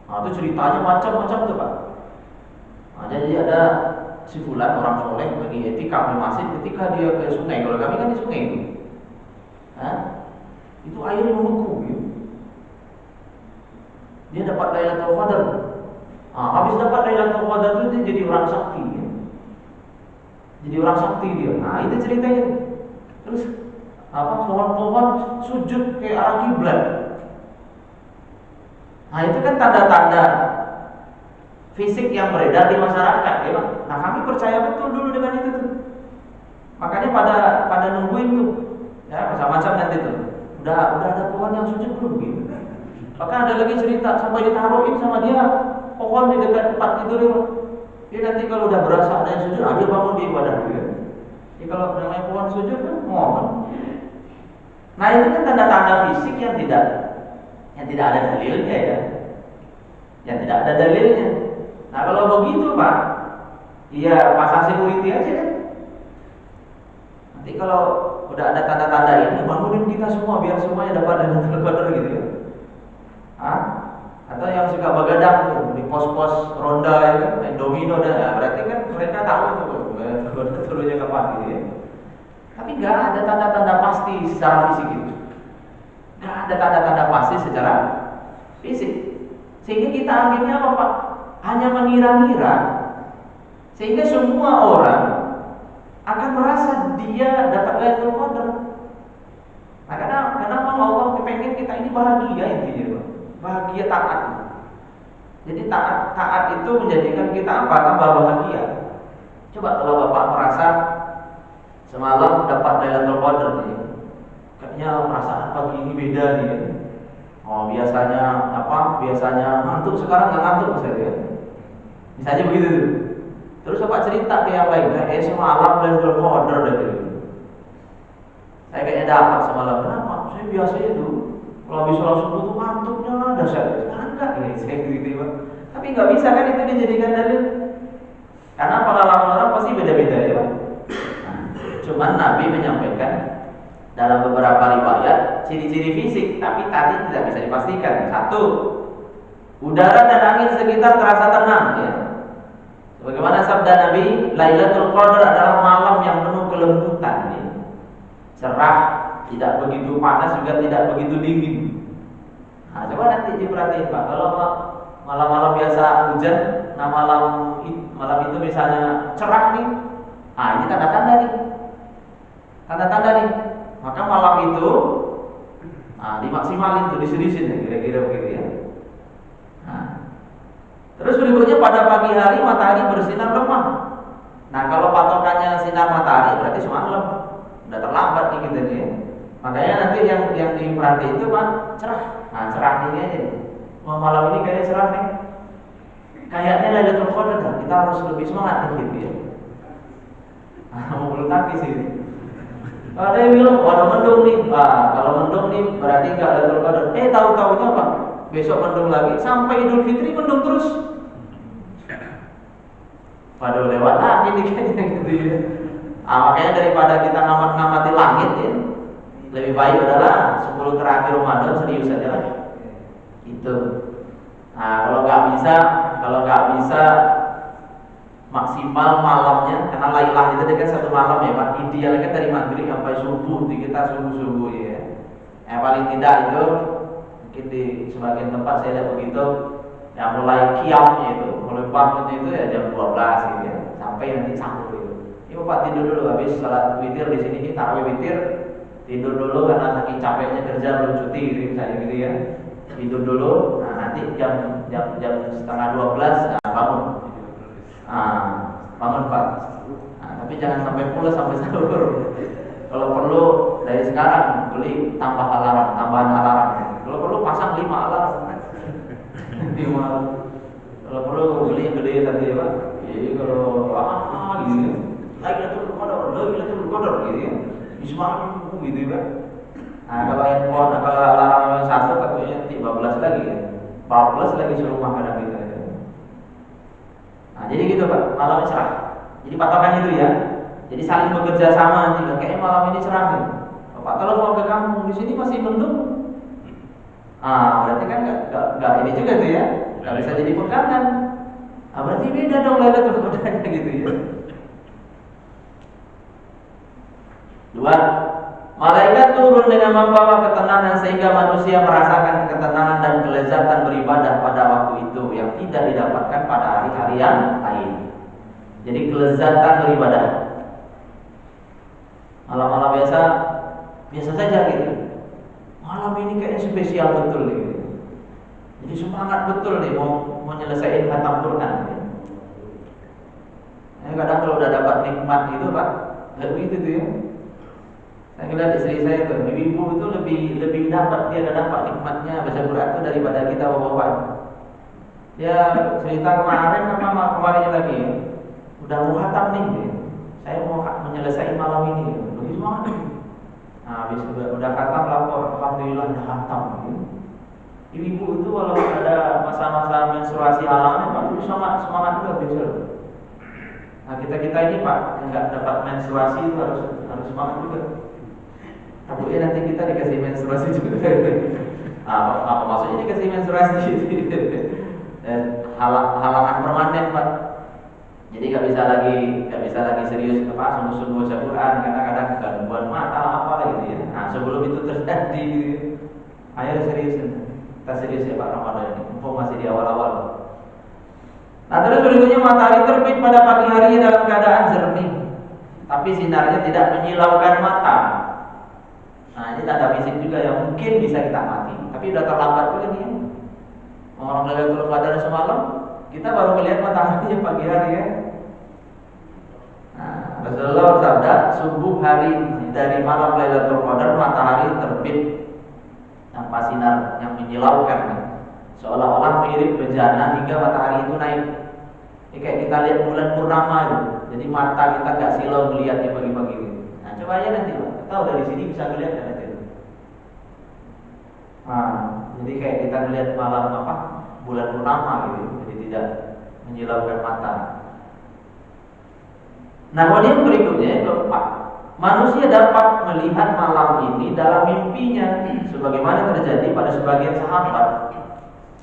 Nah, itu ceritanya macam-macam tuh Pak. Nah, jadi ada si fulan orang soleh lagi etikaf di masjid, ketika dia ke sungai, kalau kami kan di sungai itu, itu airnya membeku gitu. Dia dapat Lailatul Qadar. Habis dapat Lailatul Qadar itu dia jadi orang sakti ya. Jadi orang sakti dia. Itu ceritanya. Terus pohon sujud ke arah kiblat. Itu kan tanda-tanda fisik yang beredar di masyarakat ya, Bang. Kami percaya betul dulu dengan itu tuh. Makanya pada nungguin tuh. Ya, macam-macam nanti tuh. Udah ada pohon yang sujud belum gitu. Bahkan ada lagi cerita sampai ditaruhin sama dia pohon di dekat tempat tidur ya. Dia nanti kalau udah berasa ada yang sujud, dia bangun di ibadah dia. Jadi kalau namanya pohon sujud kan mohon. Nah itu kan tanda-tanda fisik yang tidak ada dalilnya ya. Yang tidak ada dalilnya. Nah kalau begitu Pak, iya pasang security aja kan. Nanti kalau udah ada tanda-tanda ini, bangunin kita semua biar semuanya dapat Lailatul Qadar gitu ya. Atau yang suka begadang tuh di pos-pos ronda ya kan, main domino dan berarti kan mereka tahu tuh turunnya kapan gitu ya. Tapi nggak ada tanda-tanda pasti secara fisik itu. Nggak ada tanda-tanda pasti secara fisik. Sehingga kita akhirnya apa Pak? Hanya mengira-ngira. Sehingga semua orang akan merasa dia dapat Lailatul Qadar. Nah, karena Allah kepengen kita ini bahagia intinya, Pak. Bahagia taat. Jadi taat itu menjadikan kita apa? Tambah bahagia. Coba kalau Bapak merasa semalam dapat Lailatul Qadar nih, kayaknya perasaan pagi ini beda nih. Biasanya ngantuk, sekarang nggak ngantuk misalnya. Misalnya begitu tuh. Terus Bapak cerita ke yang lain, semalam Lailatul Qadar gitu. Saya kayaknya dapat semalam. Kenapa? Saya biasanya tuh kalau habis sholat subuh tuh ngantuknya dasar. Sekarang enggak nih, saya gitu Pak. Tapi nggak bisa kan itu dijadikan dalil. Karena pengalaman orang pasti beda-beda ya Pak. Cuman Nabi menyampaikan dalam beberapa riwayat ciri-ciri fisik, tapi tadi tidak bisa dipastikan. Satu, udara dan angin sekitar terasa tenang ya. Bagaimana sabda Nabi, Lailatul Qadar adalah malam yang penuh kelembutan ya. Cerah, tidak begitu panas juga tidak begitu dingin. Nah, coba nanti diperhatiin Pak. Kalau malam-malam biasa hujan, nah malam itu misalnya cerah nih. Ini tanda-tanda nih. Tanda-tanda nih. Maka malam itu dimaksimalin tuh, diseriusin kira-kira begitu ya. Terus berikutnya pada pagi hari matahari bersinar lemah. Nah kalau patokannya sinar matahari berarti semalam. Udah terlambat nih kita nih. Makanya nanti yang diperhatiin itu Pak cerah. Nah cerah ini aja. Malam ini kayaknya cerah nih. Kayaknya Lailatul Qadar dah. Kita harus lebih semangat nih gitu ya. Mau bulu tangkis ini. Ada yang bilang ada mendung nih. Kalau mendung nih berarti nggak Lailatul Qadar. Tahu-tahunya apa? Besok mendung lagi sampai Idul Fitri mendung terus. Padahal lewat lagi nih kayaknya gitu ya. Makanya daripada kita ngamati langit ya, lebih baik adalah 10 terakhir Ramadan serius aja lah. Itu. Kalau nggak bisa maksimal malamnya, karena Lailah itu kan satu malam ya Pak. Idealnya kan dari maghrib sampai subuh, di kita subuh ya. Paling tidak itu mungkin di sebagian tempat saya lihat begitu, yang mulai qiyamnya itu, mulai bangunnya itu ya jam 12 gitu ya, sampai nanti sahur gitu. Ini Bapak tidur dulu habis salat witir di sini kita tarawih witir, tidur dulu karena saking capeknya kerja belum cuti gitu misalnya gitu ya. Tidur dulu, nanti jam setengah 12 bangun. Bangun Pak. Tapi jangan sampai pulas sampai sahur. Kalau perlu dari sekarang beli tambahan alarm. Kalau perlu pasang 5 alarm. Kalau perlu beli yang gede tadi ya Pak. Jadi kalau gitu Lailatul Qadar gitu ya. Ismail gitu ya Pak. Kalau handphone, kalau alarm yang satu katanya nanti 12 lagi ya. 14 lagi suruh makan kita ya. Jadi gitu Pak, malam cerah. Jadi patokan itu ya. Jadi saling bekerja sama nih. Kayaknya malam ini cerah nih. Bapak telepon ke kampung, di sini masih mendung. Berarti kan nggak ini juga tuh ya. Nggak bisa jadi pegangan. Berarti beda dong Lailatul Qadarnya gitu ya. Dua, malaikat turun dengan membawa ketenangan sehingga manusia merasakan ketenangan dan kelezatan beribadah pada waktu itu yang tidak didapatkan pada hari-hari yang lain. Jadi kelezatan beribadah. Malam-malam biasa saja gitu. Malam ini kayaknya spesial betul gitu. Jadi semangat betul nih mau menyelesaikan khatam Quran. Kadang kalau udah dapat nikmat itu Pak, nggak begitu tuh ya. Saya lihat istri saya tuh, ibu itu lebih dapat, dia dapat nikmatnya baca Quran itu daripada kita bawa-bawa. Dia cerita kemarin lagi, udah mau khatam nih, saya mau menyelesaikan malam ini, begitu semangat. Nah, habis udah khatam lapor, alhamdulillah udah khatam. Ibu itu kalau ada masa-masa menstruasi alamnya Pak, itu semangat juga bisa. Nah kita ini Pak, yang nggak dapat menstruasi itu harus semangat juga. Takutnya nanti kita dikasih menstruasi juga. Apa maksudnya dikasih menstruasi? Halangan permanen Pak. Jadi nggak bisa lagi serius sungguh-sungguh baca Quran, kadang-kadang gangguan mata apa gitu ya. Nah sebelum itu terjadi, ayo kita serius ya Pak Ramadan ini, mumpung masih di awal-awal. Nah terus berikutnya matahari terbit pada pagi hari dalam keadaan jernih, tapi sinarnya tidak menyilaukan mata. Nah ini tanda fisik juga yang mungkin bisa kita mati, tapi udah terlambat juga nih. Orang Lailatul Qadar semalam, kita baru melihat matahari pagi hari ya. Nah, Rasulullah bersabda, subuh hari dari malam Lailatul Qadar matahari terbit tanpa sinar yang menyilaukan, seolah-olah mirip bejana hingga matahari itu naik. Ini kayak kita lihat bulan purnama itu, jadi mata kita gak silau melihatnya pagi-pagi gitu. Nah coba aja nanti Pak, tahu dari sini bisa melihat kan nanti. Nah, jadi kayak kita melihat malam bulan purnama gitu, jadi tidak menyilaukan mata. Nah kemudian berikutnya yang keempat, manusia dapat melihat malam ini dalam mimpinya, sebagaimana terjadi pada sebagian sahabat.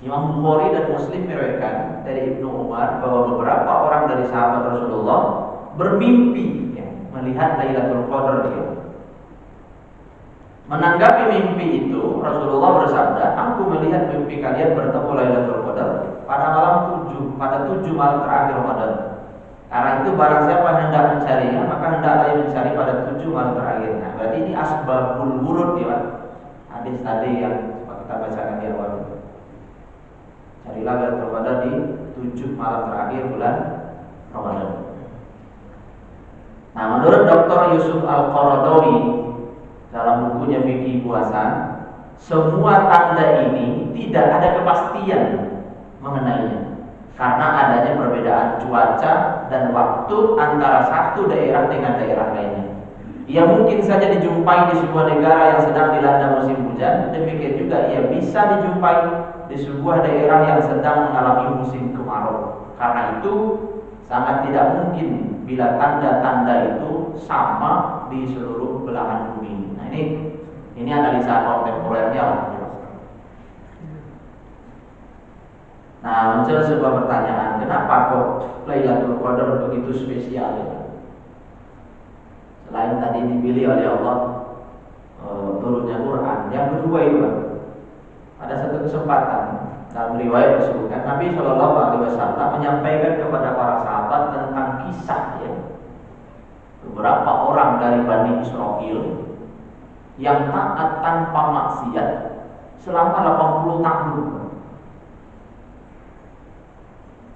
Imam Bukhari dan Muslim meriwayatkan dari Ibnu Umar bahwa beberapa orang dari sahabat Rasulullah bermimpi melihat Lailatul Qadar. Menanggapi mimpi itu, Rasulullah bersabda, "Aku melihat mimpi kalian bertemu Lailatul Qadar pada pada 7 malam terakhir Ramadan. Karena itu barang siapa hendak mencarinya, maka hendaklah ia mencari pada 7 malam terakhir." Nah, berarti ini asbabul wurud ya, hadis tadi yang kita bacakan di awal. Carilah Lailatul Qadar di 7 malam terakhir bulan Ramadan. Nah, menurut Dr. Yusuf Al-Qaradawi dalam bukunya Fikih Puasa, semua tanda ini tidak ada kepastian mengenainya karena adanya perbedaan cuaca dan waktu antara satu daerah dengan daerah lainnya. Ia mungkin saja dijumpai di sebuah negara yang sedang dilanda musim hujan, demikian juga ia bisa dijumpai di sebuah daerah yang sedang mengalami musim kemarau. Karena itu sangat tidak mungkin bila tanda-tanda itu sama di seluruh belahan bumi. Nah ini analisa kontemporernya lah. Nah, muncul sebuah pertanyaan, kenapa kok Lailatul Qadar begitu spesial ya? Selain tadi dipilih oleh Allah turunnya Quran, yang kedua itu ada satu kesempatan dalam riwayat disebutkan Nabi Shallallahu Alaihi Wasallam menyampaikan kepada para sahabat tentang kisah beberapa orang dari Bani Israil yang taat tanpa maksiat selama 80 tahun.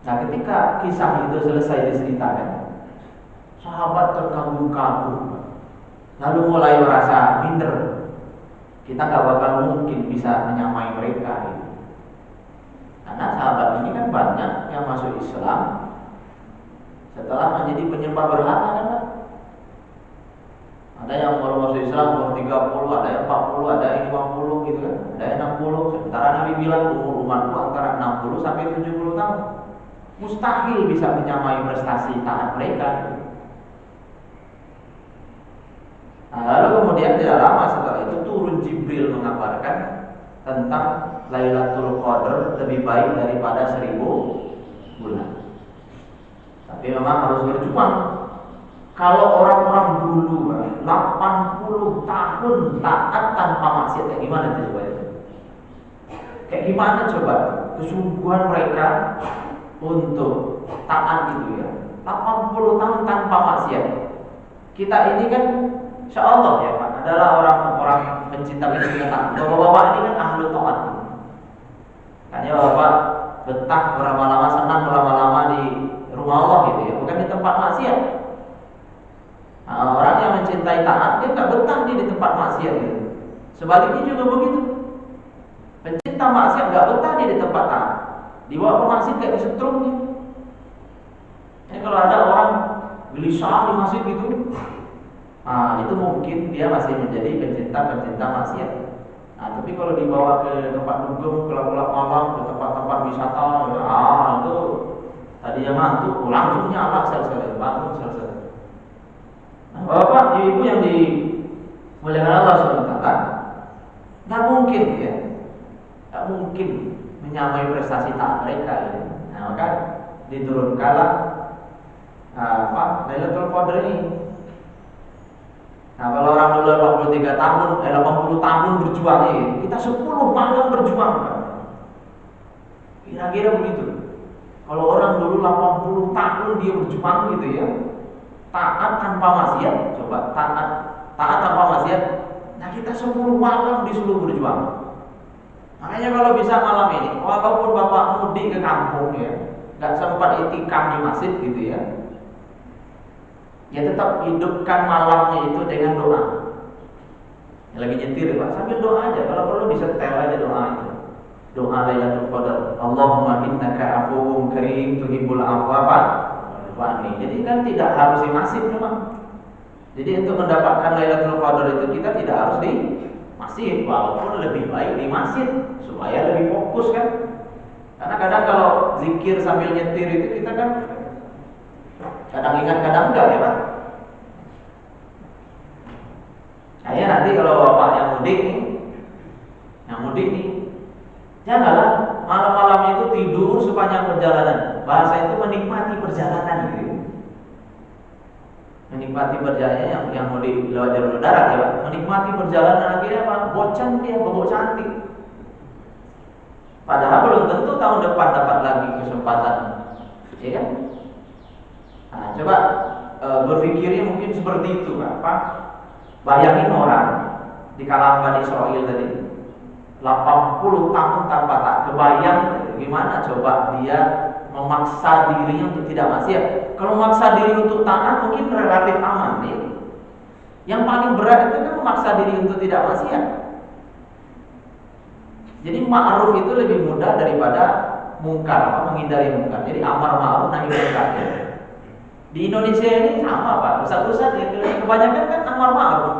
Nah, ketika kisah itu selesai diceritakan, sahabat terkagum-kagum, lalu mulai merasa minder. Kita gak bakal mungkin bisa menyamai mereka gitu. Karena sahabat ini kan banyak yang masuk Islam setelah menjadi penyembah berhala kan Pak? Ada yang baru masuk Islam umur 30, ada yang 40, ada yang 50 gitu kan, ada yang 60. Sementara Nabi bilang umur umatku antara 60 sampai 70 tahun. Mustahil bisa menyamai prestasi taat mereka gitu. Nah, lalu kemudian tidak lama setelah itu turun Jibril mengabarkan tentang Lailatul Qadar lebih baik daripada 1000 bulan. Tapi memang harus berjuang. Kalau orang-orang dulu 80 tahun taat tanpa maksiat, kayak gimana coba itu? Kayak gimana coba kesungguhan mereka untuk taat gitu ya? 80 tahun tanpa maksiat. Kita ini kan insya Allah ya Pak adalah orang-orang pencinta taat. Bapak-bapak ini kan ahlu taat. Makanya bapak betah berlama-lama, senang berlama-lama di rumah Allah gitu ya, bukan di tempat maksiat. Nah, orang yang mencintai taat dia nggak betah di tempat maksiat gitu. Sebaliknya juga begitu. Pencinta maksiat nggak betah di tempat taat. Dibawa ke masjid kayak disetrum gitu. Ini kalau ada orang gelisah di masjid gitu, itu mungkin dia masih menjadi pencinta maksiat. Nah, tapi kalau dibawa ke tempat dugem, kelab-kelab malam, ke tempat-tempat wisata, itu tadinya mantuk, langsung nyala sel-sel, bangun sel-sel. Nah, bapak, ibu yang dimuliakan Allah SWT, nggak mungkin ya, nggak mungkin menyamai prestasi taat mereka ya. Nah, maka diturunkanlah Lailatul Qadar ini. Nah, kalau orang dulu 83 tahun, 80 tahun berjuang ini, kita 10 malam berjuang kan? Kira-kira begitu. Kalau orang dulu 80 tahun dia berjuang gitu ya, taat tanpa maksiat, coba taat tanpa maksiat. Nah, kita 10 malam disuruh berjuang. Makanya kalau bisa malam ini, walaupun bapak mudik ke kampung ya, nggak sempat itikaf di masjid gitu ya, ya tetap hidupkan malamnya itu dengan doa. Yang lagi nyetir ya Pak, sambil doa aja. Kalau perlu disetel aja doa itu. Doa Lailatul Qadar. Allahumma innaka afuwwun karim tuhibbul afwa fa'ni. Jadi kan tidak harus di masjid memang. Jadi untuk mendapatkan Lailatul Qadar itu kita tidak harus di masjid, walaupun lebih baik di masjid supaya lebih fokus kan. Karena kadang kalau zikir sambil nyetir itu kita kan kadang ingat kadang enggak ya Pak. Kayaknya nanti kalau bapak yang mudik nih, janganlah malam-malam itu tidur sepanjang perjalanan. Bahasa itu menikmati perjalanan gitu. Menikmati perjalanan yang mudik lewat jalur darat ya Pak. Menikmati perjalanan akhirnya Pak, bocan dia bobok cantik. Padahal belum tentu tahun depan dapat lagi kesempatan, ya kan? Nah, coba berpikirnya mungkin seperti itu Pak. Bayangin orang di kalangan Bani Israil tadi 80 tahun tanpa tak kebayang gimana coba dia memaksa dirinya untuk tidak maksiat. Kalau memaksa diri untuk taat mungkin relatif aman nih. Yang paling berat itu kan memaksa diri untuk tidak maksiat. Jadi ma'ruf itu lebih mudah daripada mungkar, menghindari mungkar. Jadi amar ma'ruf nahi mungkar. Di Indonesia ini sama Pak, pusat-pusat ya, kebanyakan kan amar ma'ruf,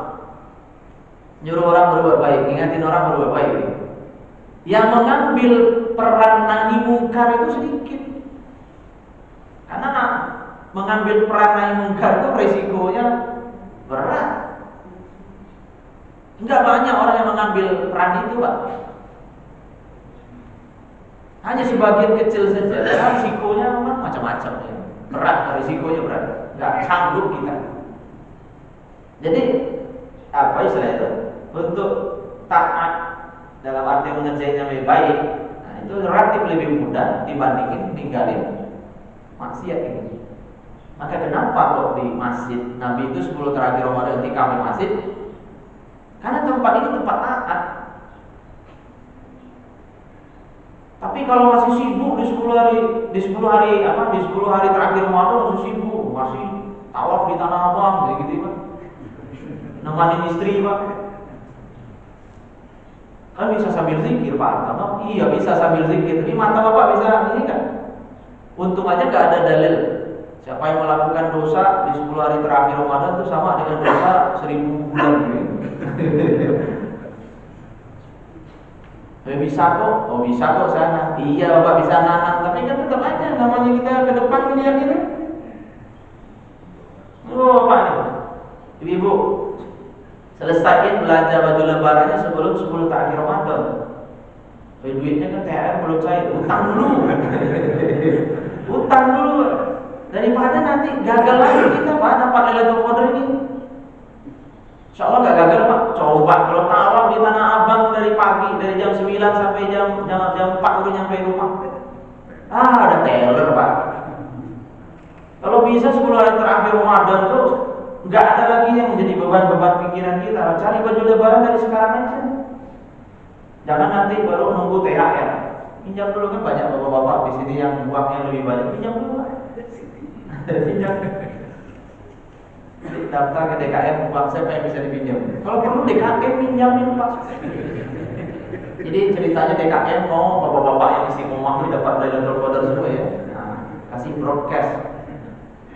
nyuruh orang berbuat baik, ingatin orang berbuat baik. Yang mengambil peran nahi mungkar itu sedikit. Karena mengambil peran nahi mungkar itu resikonya berat. Enggak banyak orang yang mengambil peran itu Pak. Hanya sebagian kecil saja. Resikonya memang macam-macam ya. Berat, risikonya berat, nggak sanggup kita. Jadi apa istilah itu? Untuk taat dalam arti mengerjainnya lebih baik, nah itu relatif lebih mudah dibandingin ninggalin maksiat ini. Maka kenapa kok di masjid Nabi itu 10 terakhir Ramadan itikaf di masjid? Karena tempat ini tempat taat. Tapi kalau masih sibuk di 10 hari terakhir Ramadan masih sibuk, masih tawaf di Tanah Abang kayak gitu Pak. Nemanin istri Pak. Kan bisa sambil zikir Pak. Iya bisa sambil zikir. Tapi mata Bapak bisa ini kan? Untung aja nggak ada dalil. Siapa yang melakukan dosa di 10 hari terakhir Ramadan itu sama dengan dosa 1000 bulan gitu. Bisa kok sana. Iya Bapak bisa nahan, tapi kan tetap aja namanya kita ke depan melihat ini. Bapak nih, Ibu, selesaiin belanja baju lebarannya sebelum 10 terakhir Ramadan. Duitnya kan THR belum cair, utang dulu. Daripada nanti gagal lagi kita Pak dapat Lailatul Qadar ini. Insya Allah nggak gagal Pak. Coba kalau tawaf di Tanah Abang dari pagi, dari jam 9 sampai jam 4 udah nyampe rumah. Ada teller Pak. Kalau bisa 10 hari terakhir Ramadan tuh nggak ada lagi yang menjadi beban-beban pikiran kita. Cari baju lebaran dari sekarang aja. Jangan nanti baru nunggu THR. Pinjam dulu kan banyak bapak-bapak di sini yang uangnya lebih banyak. Pinjam dulu Pak. Pinjam. Daftar ke DKM uang siapa yang bisa dipinjam. Kalau perlu DKM pinjamin Pak. Jadi ceritanya DKM mau bapak-bapak yang istiqomah ini dapat Lailatul Qadar semua ya. Nah, kasih broadcast.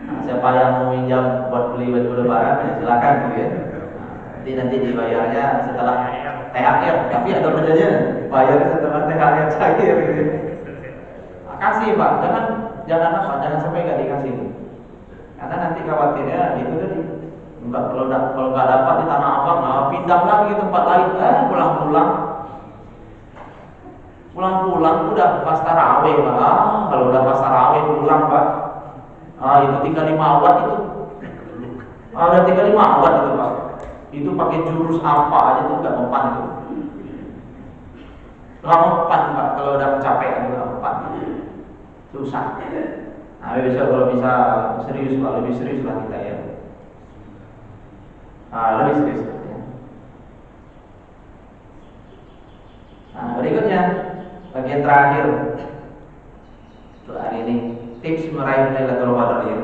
Nah, siapa yang mau minjam buat beli baju lebaran ya silakan gitu ya. Nah, nanti dibayarnya setelah THR, tapi ada bedanya. Bayar setelah THR cair gitu. Nah, kasih Pak, jangan sampai nggak dikasih. Karena nanti khawatirnya itu tadi kalau nggak dapat di Tanah Abang, pindah lagi ke tempat lain. Pulang udah pas tarawih Pak. Kalau udah pas tarawih pulang Pak. Itu 35 watt itu. Ada 35 watt itu Pak. Itu pakai jurus apa aja tuh nggak mempan itu. Nggak mempan Pak. Kalau udah kecapean nggak mempan. Susah. Nah, kalau bisa serius Pak, lebih serius lah kita ya. Lebih serius ya. Nah, berikutnya bagian terakhir untuk hari ini tips meraih Lailatul Qadar ya.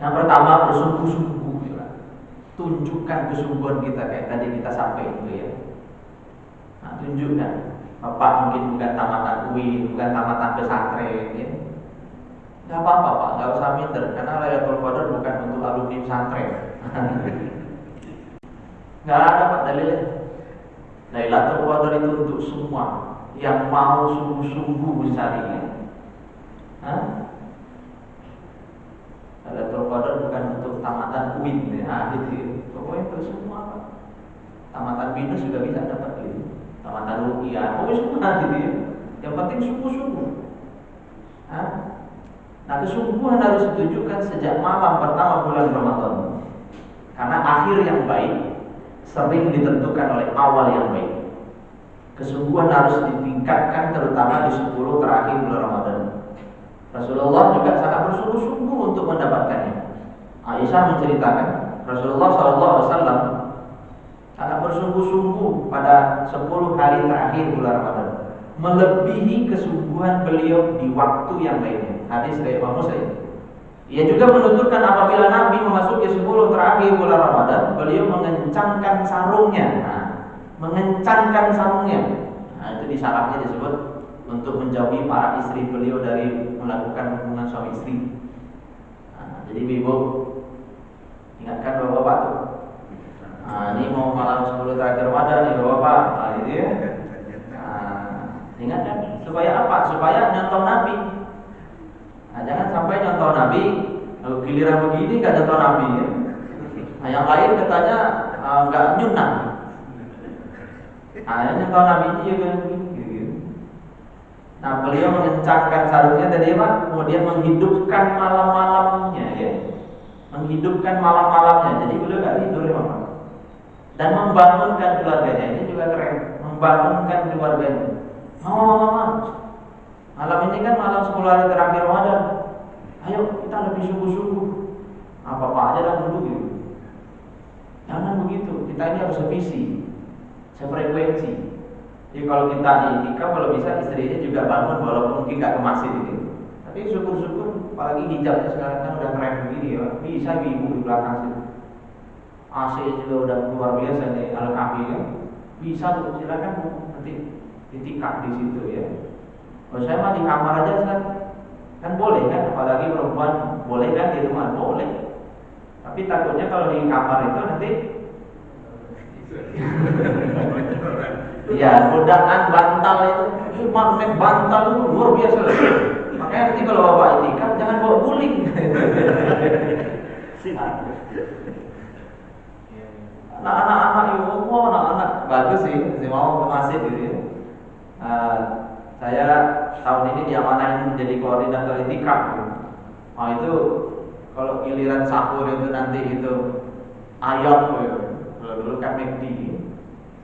Yang pertama bersungguh-sungguh ya. Tunjukkan kesungguhan kita kayak tadi kita sampaikan itu ya. Nah, tunjukkan. Bapak mungkin bukan tamatan UI, bukan tamatan pesantren ya. Gak apa-apa Pak, gak usah minder. Karena Lailatul Qadar bukan untuk alumni pesantren. Gak ada Pak dalilnya. Lailatul Qadar itu untuk semua yang mau sungguh-sungguh mencarinya. Lailatul Qadar bukan untuk tamatan UIN ya, gitu. Pokoknya untuk semua Pak. Tamatan BINUS juga bisa dapat gitu. Tamatan UI ya, pokoknya semua gitu ya. Yang penting sungguh-sungguh. Nah, kesungguhan harus ditunjukkan sejak malam pertama bulan Ramadan. Karena akhir yang baik sering ditentukan oleh awal yang baik. Kesungguhan harus ditingkatkan terutama di 10 terakhir bulan Ramadan. Rasulullah juga sangat bersungguh-sungguh untuk mendapatkannya. Aisyah menceritakan Rasulullah SAW sangat bersungguh-sungguh pada 10 hari terakhir bulan Ramadan, melebihi kesungguhan beliau di waktu yang lainnya. Hadis dari Imam Muslim. Ia juga menuturkan apabila Nabi memasuki 10 terakhir bulan Ramadan, beliau mengencangkan sarungnya. Mengencangkan sarungnya. Itu di syarahnya disebut untuk menjauhi para istri beliau dari melakukan hubungan suami istri. Jadi ibu ingatkan bapak-bapak tuh. Ini mau malam 10 terakhir Ramadan nih bapak. Gitu ya. Ingatkan supaya apa? Supaya nyontoh Nabi. Jangan sampai nyontoh Nabi, kalau giliran begini nggak nyontoh Nabi ya. Yang lain katanya nggak nyunah. Yang nyontoh Nabi juga begini. Nah, beliau mengencangkan sarungnya tadi Pak, kemudian menghidupkan malam-malamnya ya. Menghidupkan malam-malamnya. Jadi beliau nggak tidur ya Pak. Dan membangunkan keluarganya, ini juga keren. Membangunkan keluarganya. Mama, malam ini kan malam 10 hari terakhir Ramadan. Ayo kita lebih sungguh-sungguh. Apa-apa aja dah dulu gitu. Jangan begitu. Kita ini harus sevisi, sefrekuensi. Jadi kalau kita itikaf, kalau bisa istrinya juga bangun walaupun mungkin gak ke masjid gitu. Tapi syukur-syukur, apalagi hijabnya sekarang kan udah keren begini ya. Bisa ibu di belakang situ. AC juga udah luar biasa nih, Al-Kahfi ya. Bisa Bu, silakan Bu, nanti itikaf di situ ya. Kalau saya mah di kamar aja kan boleh kan, apalagi perempuan boleh kan di rumah boleh. Tapi takutnya kalau di kamar itu nanti iya, godaan bantal itu magnet bantal itu luar biasa. Makanya nanti kalau bapak itikaf jangan bawa guling. Anak-anak ibu, anak-anak bagus sih, masih mau ke masjid gitu ya. Saya tahun ini diamanahin menjadi koordinator itikaf. Oh itu kalau giliran sahur itu nanti itu ayam, kalau dulu kan McD.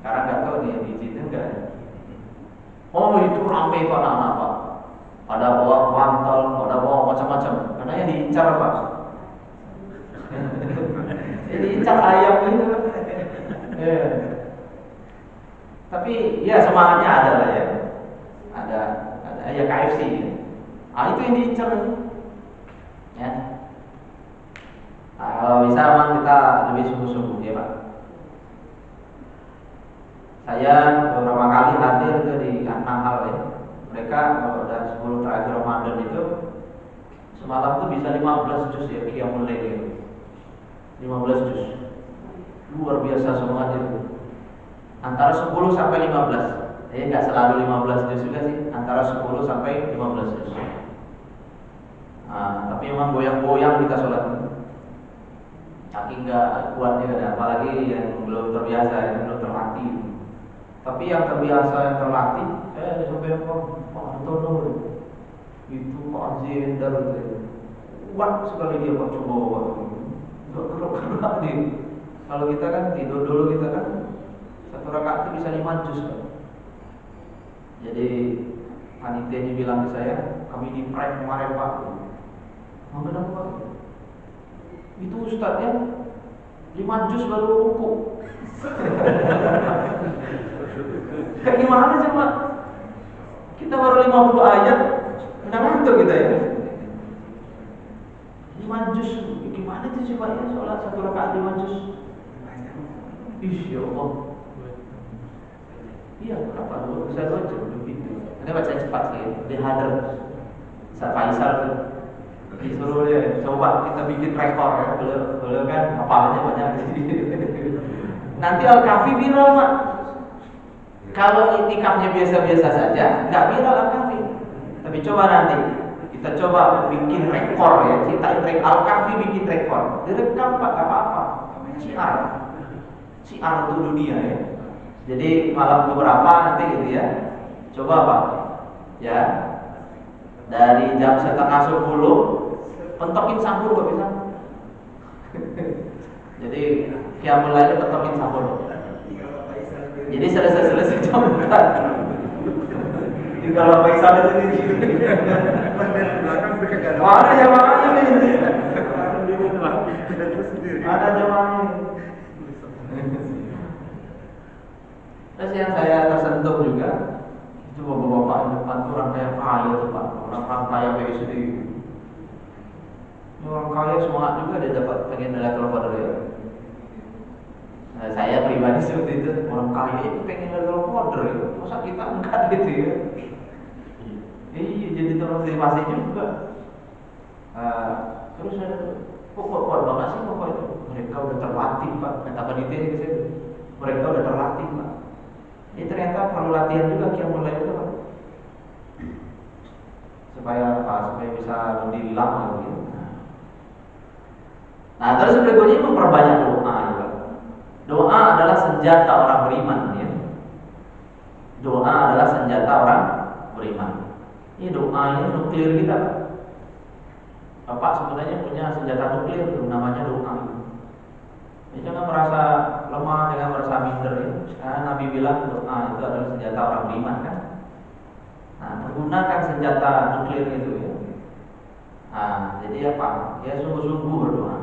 Sekarang nggak tahu nih di sini enggak. Oh itu ramai kok anak-anak Pak. Pada bawa mantel, pada bawa macam-macam. Karena yang diincar apa? Yang diincar ayam itu. Yeah. Tapi ya semangatnya ada lah ya. Ada ya KFC. Ah itu yang diincar. Ya. Nah, kalau bisa memang kita lebih sungguh-sungguh ya Pak. Saya beberapa kali hadir itu di hal ya. Mereka kalau udah 10 terakhir Ramadan itu semalam tuh bisa 15 juz ya qiyamul lail. 15 juz. Luar biasa semangat itu. Antara 10 sampai 15. Jadi enggak selalu 15 juz juga sih, antara 10 sampai 15 juz. Nah, tapi memang goyang-goyang kita sholat. Kaki enggak kuat juga, apalagi yang belum terbiasa, yang belum terlatih. Tapi yang terbiasa, yang terlatih, sampai Pak Antono itu Pak Azindar itu kuat sekali dia Pak, coba enggak gerak-gerak nih. Kalau kita kan tidur dulu, kita kan satu rakaat itu bisa 5 juz kan. Jadi panitianya bilang ke saya, kami di prank kemarin Pak. Kenapa Pak? Itu ustadznya 5 juz baru rukuk. Kayak gimana sih Pak? Kita baru 50 ayat udah ngantuk kita ya. 5 juz, gimana itu sih Pak ya? Sholat satu rakaat 5 juz. Ya Allah. Iya, berapa? Bisa 2 jam begitu. Ini baca cepat sih, di hadir. Sa Faisal tuh disuruh dia coba kita bikin rekor ya. Beliau kan hafalannya banyak jadi. Nanti Al-Kahfi viral Pak. Kalau itikafnya biasa-biasa saja, nggak viral Al-Kahfi. Tapi coba nanti kita coba bikin rekor ya, ciptain rekor. Al-Kahfi bikin rekor, direkam Pak, nggak apa-apa. Siar untuk dunia ya. Jadi malam beberapa nanti gitu ya. Coba Pak, ya dari jam 9:30 pentokin sahur kok bisa. Jadi qiyamul lail pentokin sahur. Jadi selesai jam 4. Jadi kalau Faisal di sini mana jamaahnya nih? Ada jamaahnya. Terus yang saya tersentuh juga itu bapak-bapak di depan tuh orang kaya tuh Pak, orang kaya PSD. Orang kaya semangat juga dia dapat pengen Lailatul Qadar ya. Nah, saya pribadi seperti itu, orang kaya itu pengen Lailatul Qadar ya. Masa kita enggak gitu ya? Iya, jadi termotivasi juga. Terus ada kok kuat banget sih bapak itu. Mereka udah terlatih Pak, kata panitia gitu. Mereka udah terlatih Pak. Ini ternyata perlu latihan juga qiyamul lail itu Pak. Supaya apa? Supaya bisa berdiri lama gitu. Nah, terus berikutnya memperbanyak doa juga. Doa adalah senjata orang beriman ya. Doa adalah senjata orang beriman. Ini doa ini nuklir kita Pak. Bapak sebenarnya punya senjata nuklir itu namanya doa. Jadi jangan merasa lemah, jangan merasa minder ya. Karena Nabi bilang doa itu adalah senjata orang beriman kan. Nah, pergunakan senjata nuklir itu ya. Nah, jadi apa? Ya sungguh-sungguh berdoa.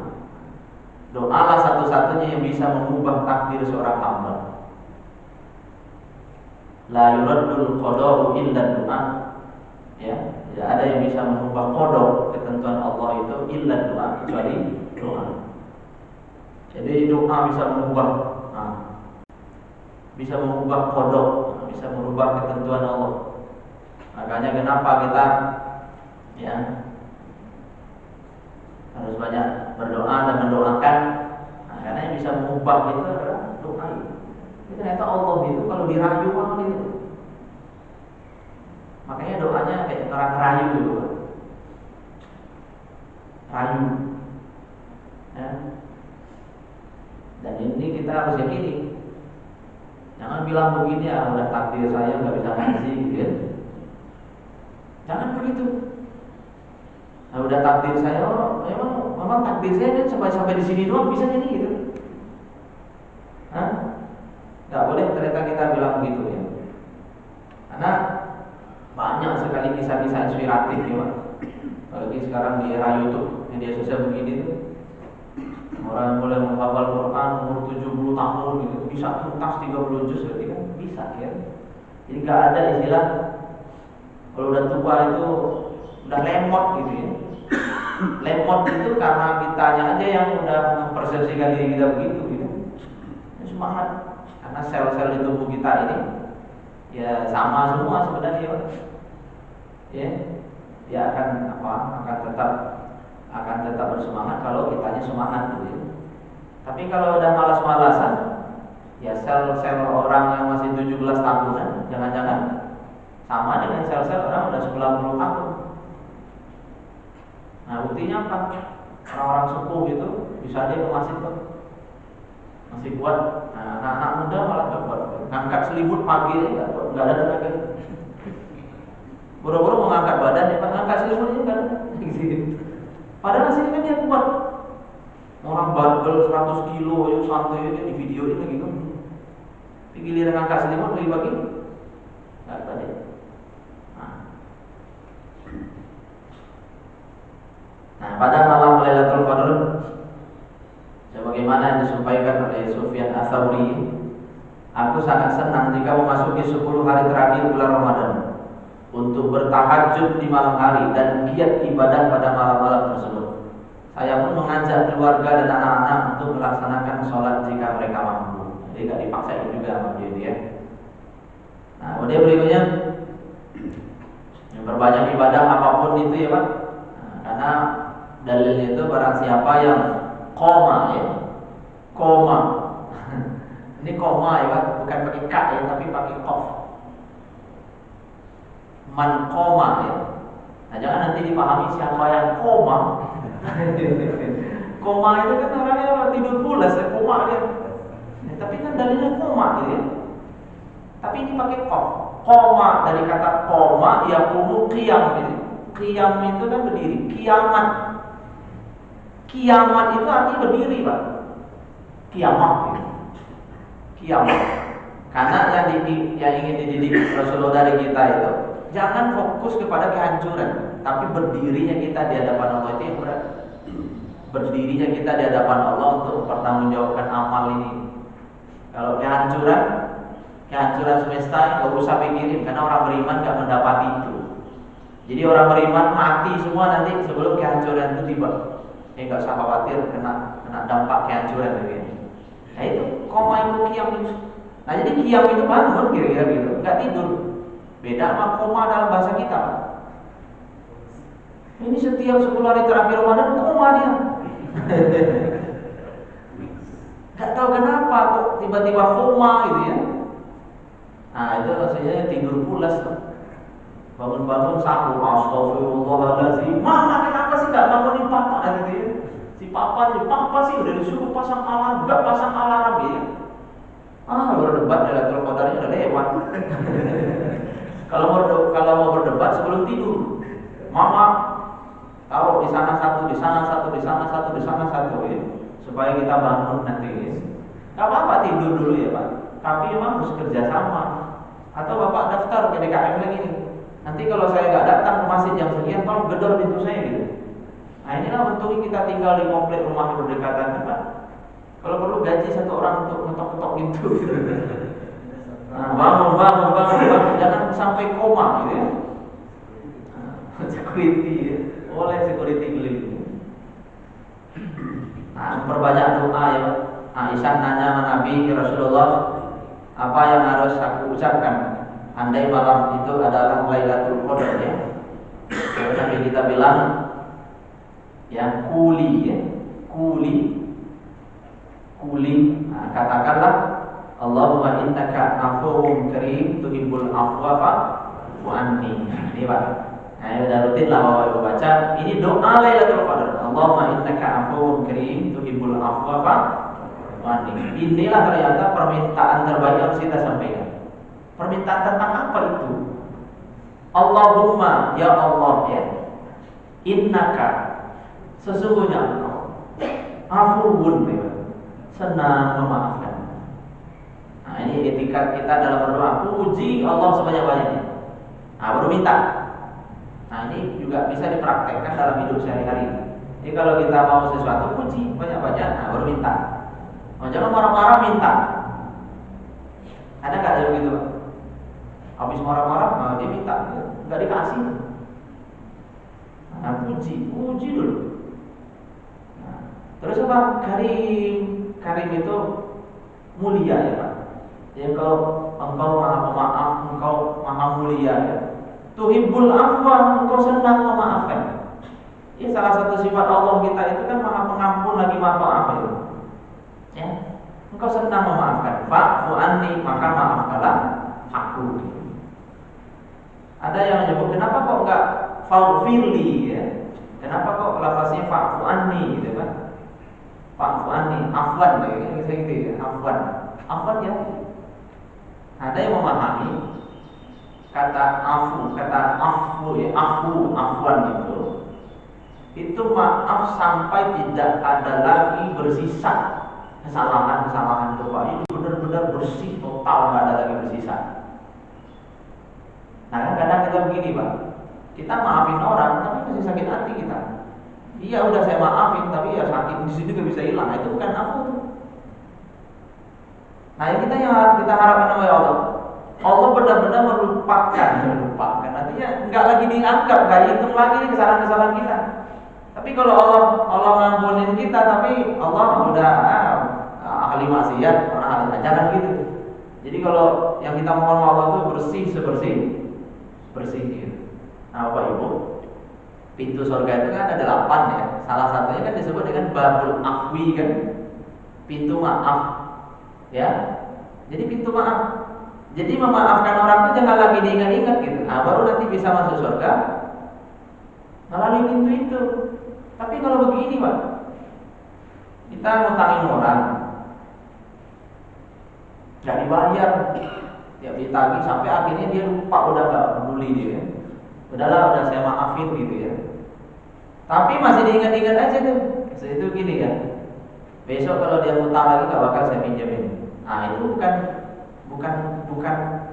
Doalah satu-satunya yang bisa mengubah takdir seorang hamba. La yuraddul qada'u illa doa. Ya, tidak ada yang bisa mengubah qada ketentuan Allah itu illa doa, kecuali doa. Jadi doa bisa mengubah, bisa mengubah qada, bisa merubah ketentuan Allah. Makanya kenapa kita ya harus banyak berdoa dan mendoakan. Nah, karena yang bisa mengubah itu adalah doa. Itu ternyata Allah itu kalau dirayu banget itu. Makanya doanya kayak orang rayu gitu. Rayu. Ya. Dan ini kita harus yakini. Jangan bilang begini ya udah takdir saya nggak bisa ngaji gitu ya. Jangan begitu. Nah, udah takdir saya, oh, memang takdir saya sampai di sini doang bisa jadi gitu. Hah? Nggak boleh ternyata kita bilang begitu ya. Karena banyak sekali kisah-kisah inspiratif ya, Pak. Apalagi sekarang di era YouTube, media sosial begini tuh, orang yang mulai menghafal Quran umur 70 tahun gitu, bisa tuntas 30 juz berarti kan bisa ya. Jadi nggak ada istilah kalau udah tua itu udah lemot gitu ya. Lemot itu karena kitanya aja yang udah mempersepsikan diri kita begitu gitu. Semangat karena sel-sel di tubuh kita ini ya sama semua sebenarnya ya. Dia akan tetap bersemangat kalau kitanya semangat gitu ya. Tapi kalau udah malas-malasan ya sel-sel orang yang masih 17 tahunan jangan-jangan sama dengan sel-sel orang udah 90 tahun. Nah buktinya apa? Orang-orang sepuh itu bisa dia ke masjid tuh masih kuat. Nah, anak-anak muda malah gak kuat. Ngangkat selimut pagi nggak ada tenaga. Boro-boro mau ngangkat badan ya, ngangkat selimutnya kan. Padahal hasilnya kan dia kuat. Orang barbel 100 kilo itu santai aja di video itu gitu. Di giliran ngangkat selimut lagi pagi nggak ada. Nah, pada malam Lailatul Qadar sebagaimana yang disampaikan oleh Sufyan Ats-Tsauri, aku sangat senang jika memasuki 10 hari terakhir bulan Ramadan untuk bertahajud di malam hari dan giat ibadah pada malam-malam tersebut. Saya pun mengajak keluarga dan anak-anak untuk melaksanakan sholat jika mereka mampu. Jadi tidak dipaksain juga sama dia. Nah, kemudian berikutnya yang berbanyak ibadah apapun itu ya Pak. Nah, karena dalilnya itu barang siapa yang koma ya, koma. Ini koma ya Pak, bukan pakai k ya, tapi pakai kof. Man koma ya. Nah jangan nanti dipahami siapa yang koma. Koma itu kan orangnya tidur pulas ya, koma dia. Ya, tapi kan dalilnya koma gitu ya. Tapi ini pakai kof. Koma dari kata koma ya kumu qiyam gitu. Qiyam itu kan berdiri, kiamat. Kiamat itu artinya berdiri Pak. Kiamat gitu. Kiamat. Karena yang ingin dididik Rasulullah dari kita itu jangan fokus kepada kehancuran, tapi berdirinya kita di hadapan Allah itu yang berat. Berdirinya kita di hadapan Allah untuk mempertanggungjawabkan amal ini. Kalau kehancuran semesta nggak usah pikirin, karena orang beriman nggak mendapati itu. Jadi orang beriman mati semua nanti sebelum kehancuran itu tiba. Nggak usah khawatir kena dampak kehancuran begini. Nah itu koma itu kiam itu. Nah jadi kiam itu bangun kira-kira gitu, nggak tidur. Beda sama koma dalam bahasa kita. Ini setiap 10 hari terakhir Ramadan koma dia. Gak tahu kenapa kok tiba-tiba koma gitu ya. Nah itu rasanya tidur pulas tuh. Bangun-bangun sahur, astagfirullahaladzim. Mama kenapa sih gak bangunin papa gitu ya. Si papa sih udah disuruh pasang alarm, gak pasang alarm ya. Berdebat Lailatul Qadarnya udah lewat. Kalau mau berdebat sebelum tidur, mama taruh di sana satu, di sana satu, di sana satu, di sana satu ya, supaya kita bangun nanti ya. Gak apa-apa tidur dulu ya Pak, tapi memang harus kerja sama. Atau Bapak daftar ke DKM lagi nih. Nanti kalau saya nggak datang ke masjid jam sekian, tolong gedor pintu saya gitu. Nah inilah untungnya kita tinggal di komplek rumah berdekatan Pak. Kalau perlu gaji satu orang untuk ngetok-ngetok pintu gitu. Nah, bangun, jangan sampai koma gitu ya. Security ya. Oleh security keliling. Nah, perbanyak doa ya Pak. Aisyah nanya sama Nabi Rasulullah, apa yang harus aku ucapkan andai malam itu adalah Lailatul Qadar ya. Lalu Nabi kita bilang ya kuli. Nah, katakanlah Allahumma innaka afuwwun karim tuhibbul afwa fa'fu anni. Ini Pak. Nah, udah rutin lah Bapak Ibu baca. Ini doa Lailatul Qadar. Allahumma innaka afuwwun karim tuhibbul afwa fa'fu anni. Inilah ternyata permintaan terbaik yang harus kita sampaikan. Permintaan tentang apa itu? Allahumma, ya Allah ya, innaka, sesungguhnya engkau afuwun, senang memaafkan. Nah ini etika kita dalam berdoa, puji Allah sebanyak-banyaknya. Nah baru minta. Nah ini juga bisa dipraktekkan dalam hidup sehari-hari. Jadi kalau kita mau sesuatu, puji banyak-banyak, nah baru minta. Oh, jangan marah-marah minta. Ada nggak yang gitu, Pak? Habis marah-marah, nah, dia minta, nggak dikasih. Nah, puji dulu. Nah, terus apa? Karim itu mulia ya Pak. Ya engkau maha pemaaf, engkau maha mulia ya. Tuhibbul afwa, engkau senang memaafkan. Ya salah satu sifat Allah kita itu kan maha pengampun lagi maha pemaaf itu. Ya, engkau senang memaafkan. Fa'fu anni, maka maafkanlah aku. Ada yang menyebut, kenapa kok enggak faghfirli ya? Kenapa kok lafaznya fa'fu anni gitu kan? Fa'fu anni, afwan kayak gitu ya, afwan ya. Ada yang memahami kata afu ya, afwan itu maaf sampai tidak ada lagi bersisa kesalahan lupa. Itu benar-benar bersih total, nggak ada lagi bersisa. Nah kadang kita begini Pak, kita maafin orang tapi masih sakit hati kita. Iya udah saya maafin tapi ya sakit di sini juga bisa hilang. Itu bukan afu. Nah ini kita harapkan oleh Allah. Allah benar-benar melupakan. Artinya nggak lagi dianggap, nggak dihitung lagi nih kesalahan-kesalahan kita. Tapi kalau Allah ngampunin kita, tapi Allah udah ahli maksiat, orang ahli ajaran gitu. Jadi kalau yang kita mohon Allah itu bersih gitu. Nah Bapak Ibu, pintu surga itu kan ada 8 ya. Salah satunya kan disebut dengan babul afwi kan, pintu maaf. Ya, jadi pintu maaf. Jadi memaafkan orang itu jangan lagi diingat-ingat gitu. Nah baru nanti bisa masuk surga melalui pintu itu. Tapi kalau begini Pak, kita ngutangin orang, nggak dibayar, ya ditagih sampai akhirnya dia lupa, udah nggak peduli dia. Udah saya maafin gitu ya. Tapi masih diingat-ingat aja tuh. Itu gini ya. Besok kalau dia ngutang lagi nggak bakal saya pinjemin. Nah itu bukan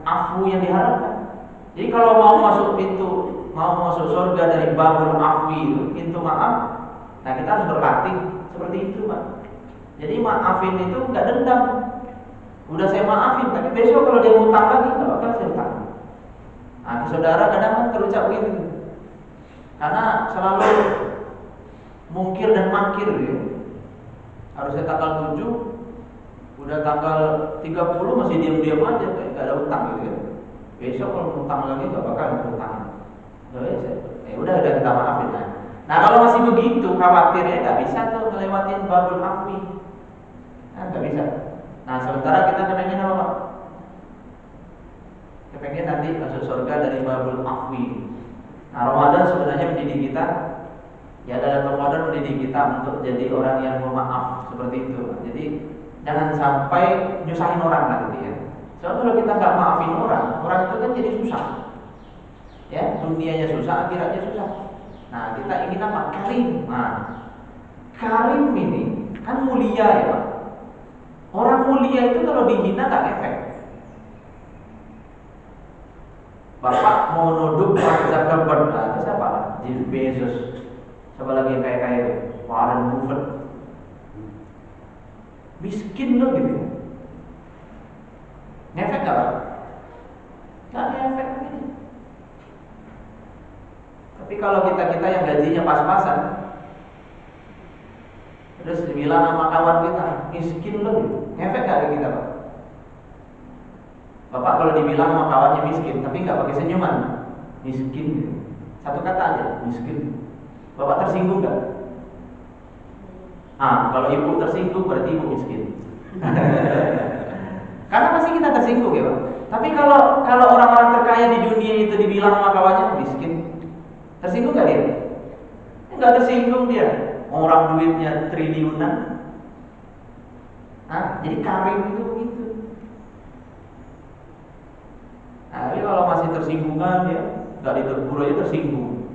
afu yang diharapkan. Jadi kalau mau masuk surga dari babul afwi itu, pintu maaf. Nah kita harus berlatih seperti itu Pak. Jadi maafin itu nggak dendam. Udah saya maafin, tapi besok kalau dia ngutang lagi nggak bakal saya utang. Nah saudara kadang kan terucap begitu, karena selalu mungkir dan makir gitu. Harusnya tanggal 7, udah tanggal 30 masih diam-diam aja kayak nggak ada utang gitu ya. Besok kalau utang lagi nggak bakal utang. Udah kita maafin lah. Nah kalau masih begitu khawatirnya nggak bisa tuh ngelewatin babul afwi. Nah nggak bisa. Nah sementara kita kepengen apa Pak? Kepengen nanti masuk surga dari babul afwi. Nah Ramadan sebenarnya mendidik kita, ya dalam Ramadan mendidik kita untuk jadi orang yang memaaf seperti itu. Jadi jangan sampai nyusahin orang lah gitu ya. Soalnya kalau kita nggak maafin orang itu kan jadi susah. Ya dunianya susah, akhiratnya susah. Nah kita ingin apa? Karim. Nah karim ini kan mulia ya Pak. Orang mulia itu kalau dihina nggak efek. Bapak mau nuduh Mark Zuckerberg, nah itu siapa? Jeff Bezos. Siapa lagi yang kaya-kaya itu? Warren Buffett. Miskin loh gitu. Ngefek nggak Pak? Nggak ada efek begini. Tapi kalau kita yang gajinya pas-pasan, terus dibilang sama kawan kita, miskin loh gitu. Ngefek nggak ke kita Pak? Bapak kalau dibilang sama kawannya miskin, tapi nggak pakai senyuman, miskin. Satu kata aja, miskin. Bapak tersinggung nggak? Kalau ibu tersinggung berarti ibu miskin. Karena pasti kita tersinggung ya Pak. Tapi kalau orang-orang terkaya di dunia itu dibilang sama kawannya miskin, tersinggung nggak dia? Nggak tersinggung dia. Orang duitnya triliunan. Jadi karim itu begitu. Tapi kalau masih tersinggungan ya, nggak ditegur aja tersinggung.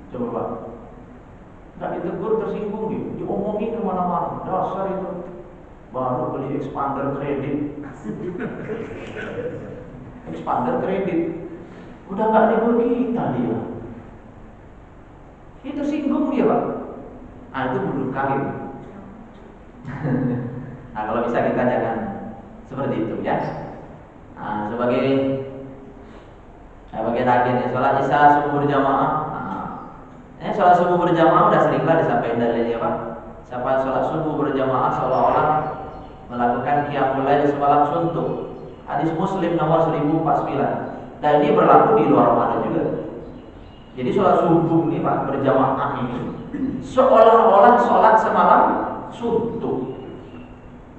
Coba Pak, nggak ditegur tersinggung gitu, diomongin kemana-mana. Dasar itu baru beli expander kredit, expander kredit, udah nggak negur kita dia. Itu singgung dia Pak. Nah itu bunuh karir. Nah kalau bisa kita jangan seperti itu ya. Nah, sebagai bagian akhirnya sholat isya subuh berjamaah. Sholat subuh berjamaah udah seringlah disampaikan dalilnya Pak. Siapa sholat subuh berjamaah seolah-olah melakukan qiyamul lail semalam suntuk. Hadis Muslim nomor 1049. Dan ini berlaku di luar Ramadan juga. Jadi sholat subuh ini Pak berjamaah ini seolah-olah sholat semalam suntuk.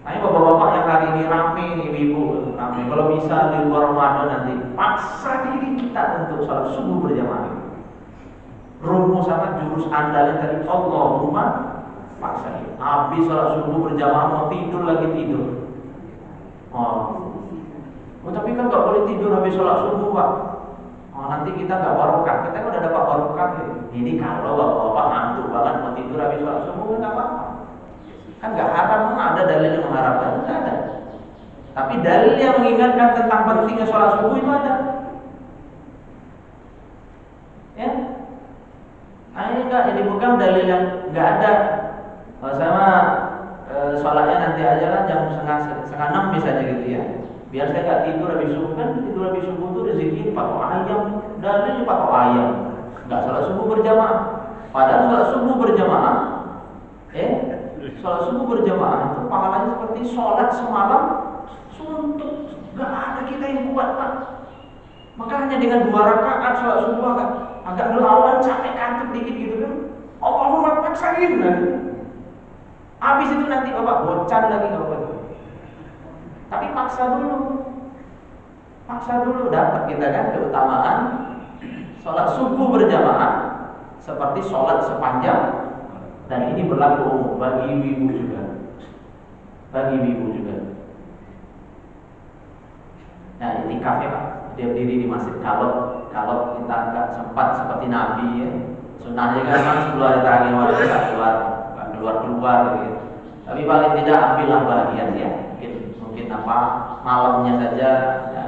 Nah ini bapak-bapak yang hari ini rame nih ibu rame. Kalau bisa di luar Ramadan nanti paksa diri kita untuk sholat subuh berjamaah. Rumus sama jurus andalan dari Allahumma paksa diri. Habis sholat subuh berjamaah mau tidur lagi tidur. Tapi kan nggak boleh tidur habis sholat subuh Pak. Nanti kita nggak barokah. Kita kan udah dapat barokah ya. Ini kalau bapak-bapak ngantuk banget mau tidur habis sholat subuh kan nggak apa-apa. Kan nggak haram, ada dalil yang mengharapkan, nggak ada. Tapi dalil yang mengingatkan tentang pentingnya sholat subuh itu ada. Ya, nah ini enggak, jadi bukan dalil yang nggak ada. Kalau sama sholatnya nanti aja lah jam setengah 6 misalnya gitu ya. Biar saya nggak tidur habis subuh, kan tidur habis subuh itu rezeki patok ayam, dalilnya patok ayam. Nggak sholat subuh berjamaah. Padahal sholat subuh berjamaah, sholat subuh berjamaah itu pahalanya seperti sholat semalam suntuk. Gak ada kita yang kuat Pak. Makanya dengan 2 rakaat sholat subuh agak ngelawan, capek kantuk dikit gitu kan. Allahumma paksain lagi. Habis itu nanti bapak bocan lagi kalau begitu. Tapi paksa dulu dapat kita kan keutamaan sholat subuh berjamaah seperti sholat sepanjang. Dan ini berlaku umum bagi ibu juga. Nah, itikaf ya Pak, dia berdiri di masjid. Kalau kita nggak sempat seperti Nabi ya, sunnahnya kan 10 hari terakhir nggak keluar gitu. Tapi paling tidak ambillah bagian ya. Mungkin apa malamnya saja, ya,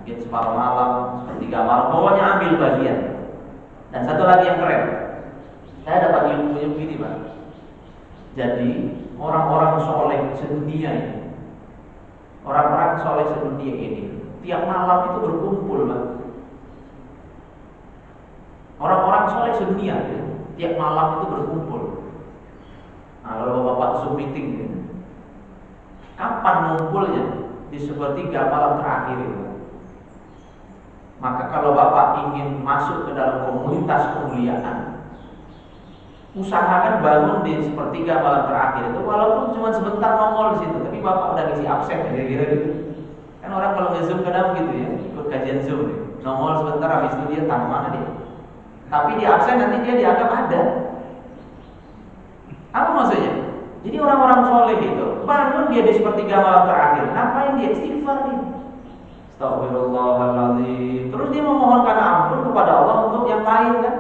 mungkin separuh malam, sepertiga malam. Pokoknya ambil bagian. Dan satu lagi yang keren. Saya dapat ilmu begini Pak. Jadi orang-orang soleh sedunia ini, tiap malam itu berkumpul Pak. Orang-orang soleh sedunia ya, tiap malam itu berkumpul. Nah, kalau bapak Zoom meeting ya, kapan ngumpulnya? Di sepertiga malam terakhir itu. Maka kalau bapak ingin masuk ke dalam komunitas kemuliaan, usahakan bangun di sepertiga malam terakhir itu, walaupun cuma sebentar nongol di situ, tapi bapak udah ngisi absen kira-kira gitu. Kan orang kalau nge-zoom kadang gitu ya, ikut kajian zoom, nongol sebentar habis itu dia tahu mana dia. Tapi di absen nanti dia dianggap ada. Apa maksudnya? Jadi orang-orang soleh itu bangun dia di sepertiga malam terakhir, ngapain dia? Istighfar nih. Astagfirullahaladzim. Terus dia memohonkan ampun kepada Allah untuk yang lain kan.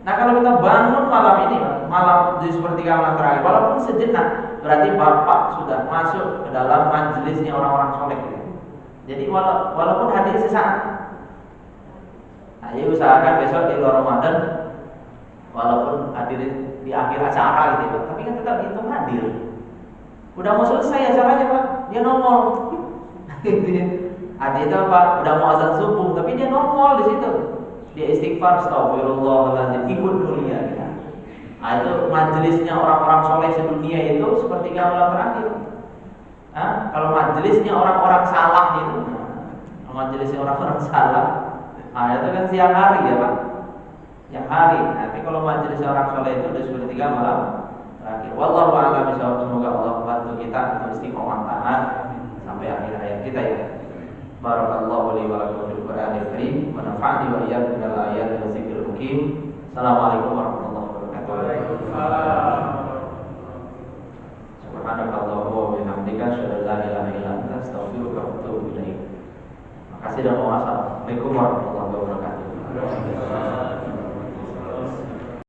Nah kalau kita bangun malam ini, malam di sepertiga malam terakhir, walaupun sejenak, berarti bapak sudah masuk ke dalam majelisnya orang-orang soleh. Jadi walaupun hadir sesaat. Nah, ya usahakan besok di luar Ramadan, walaupun hadir di akhir acara gitu, tapi kan tetap dihitung hadir. Udah mau selesai acaranya Pak, dia nongol. Hadir itu Pak, udah mau azan subuh, tapi dia nongol di situ. Dia istighfar, astagfirullahaladzim, ikut mulia kita. Nah, itu majelisnya orang-orang soleh sedunia itu seperti malam terakhir. Kalau majelisnya orang-orang salah itu, majelisnya orang-orang salah, itu kan siang hari ya Pak, siang hari. Tapi kalau majelisnya orang soleh itu udah seperti malam terakhir. Wallahu a'lam bishawab. Semoga Allah bantu kita untuk istiqomah taat sampai akhir hayat kita ya. Barakallahu li wa lakum fil Qur'anil Karim wa nafa'ani wa iyyakum bil ayati wa dzikril hakim. Assalamualaikum warahmatullahi wabarakatuh. Waalaikumsalam. Subhanakallahumma wa bihamdika asyhadu an la ilaha illa anta astaghfiruka wa atubu ilaik. Makasih dan mohon maaf. Assalamualaikum warahmatullahi wabarakatuh.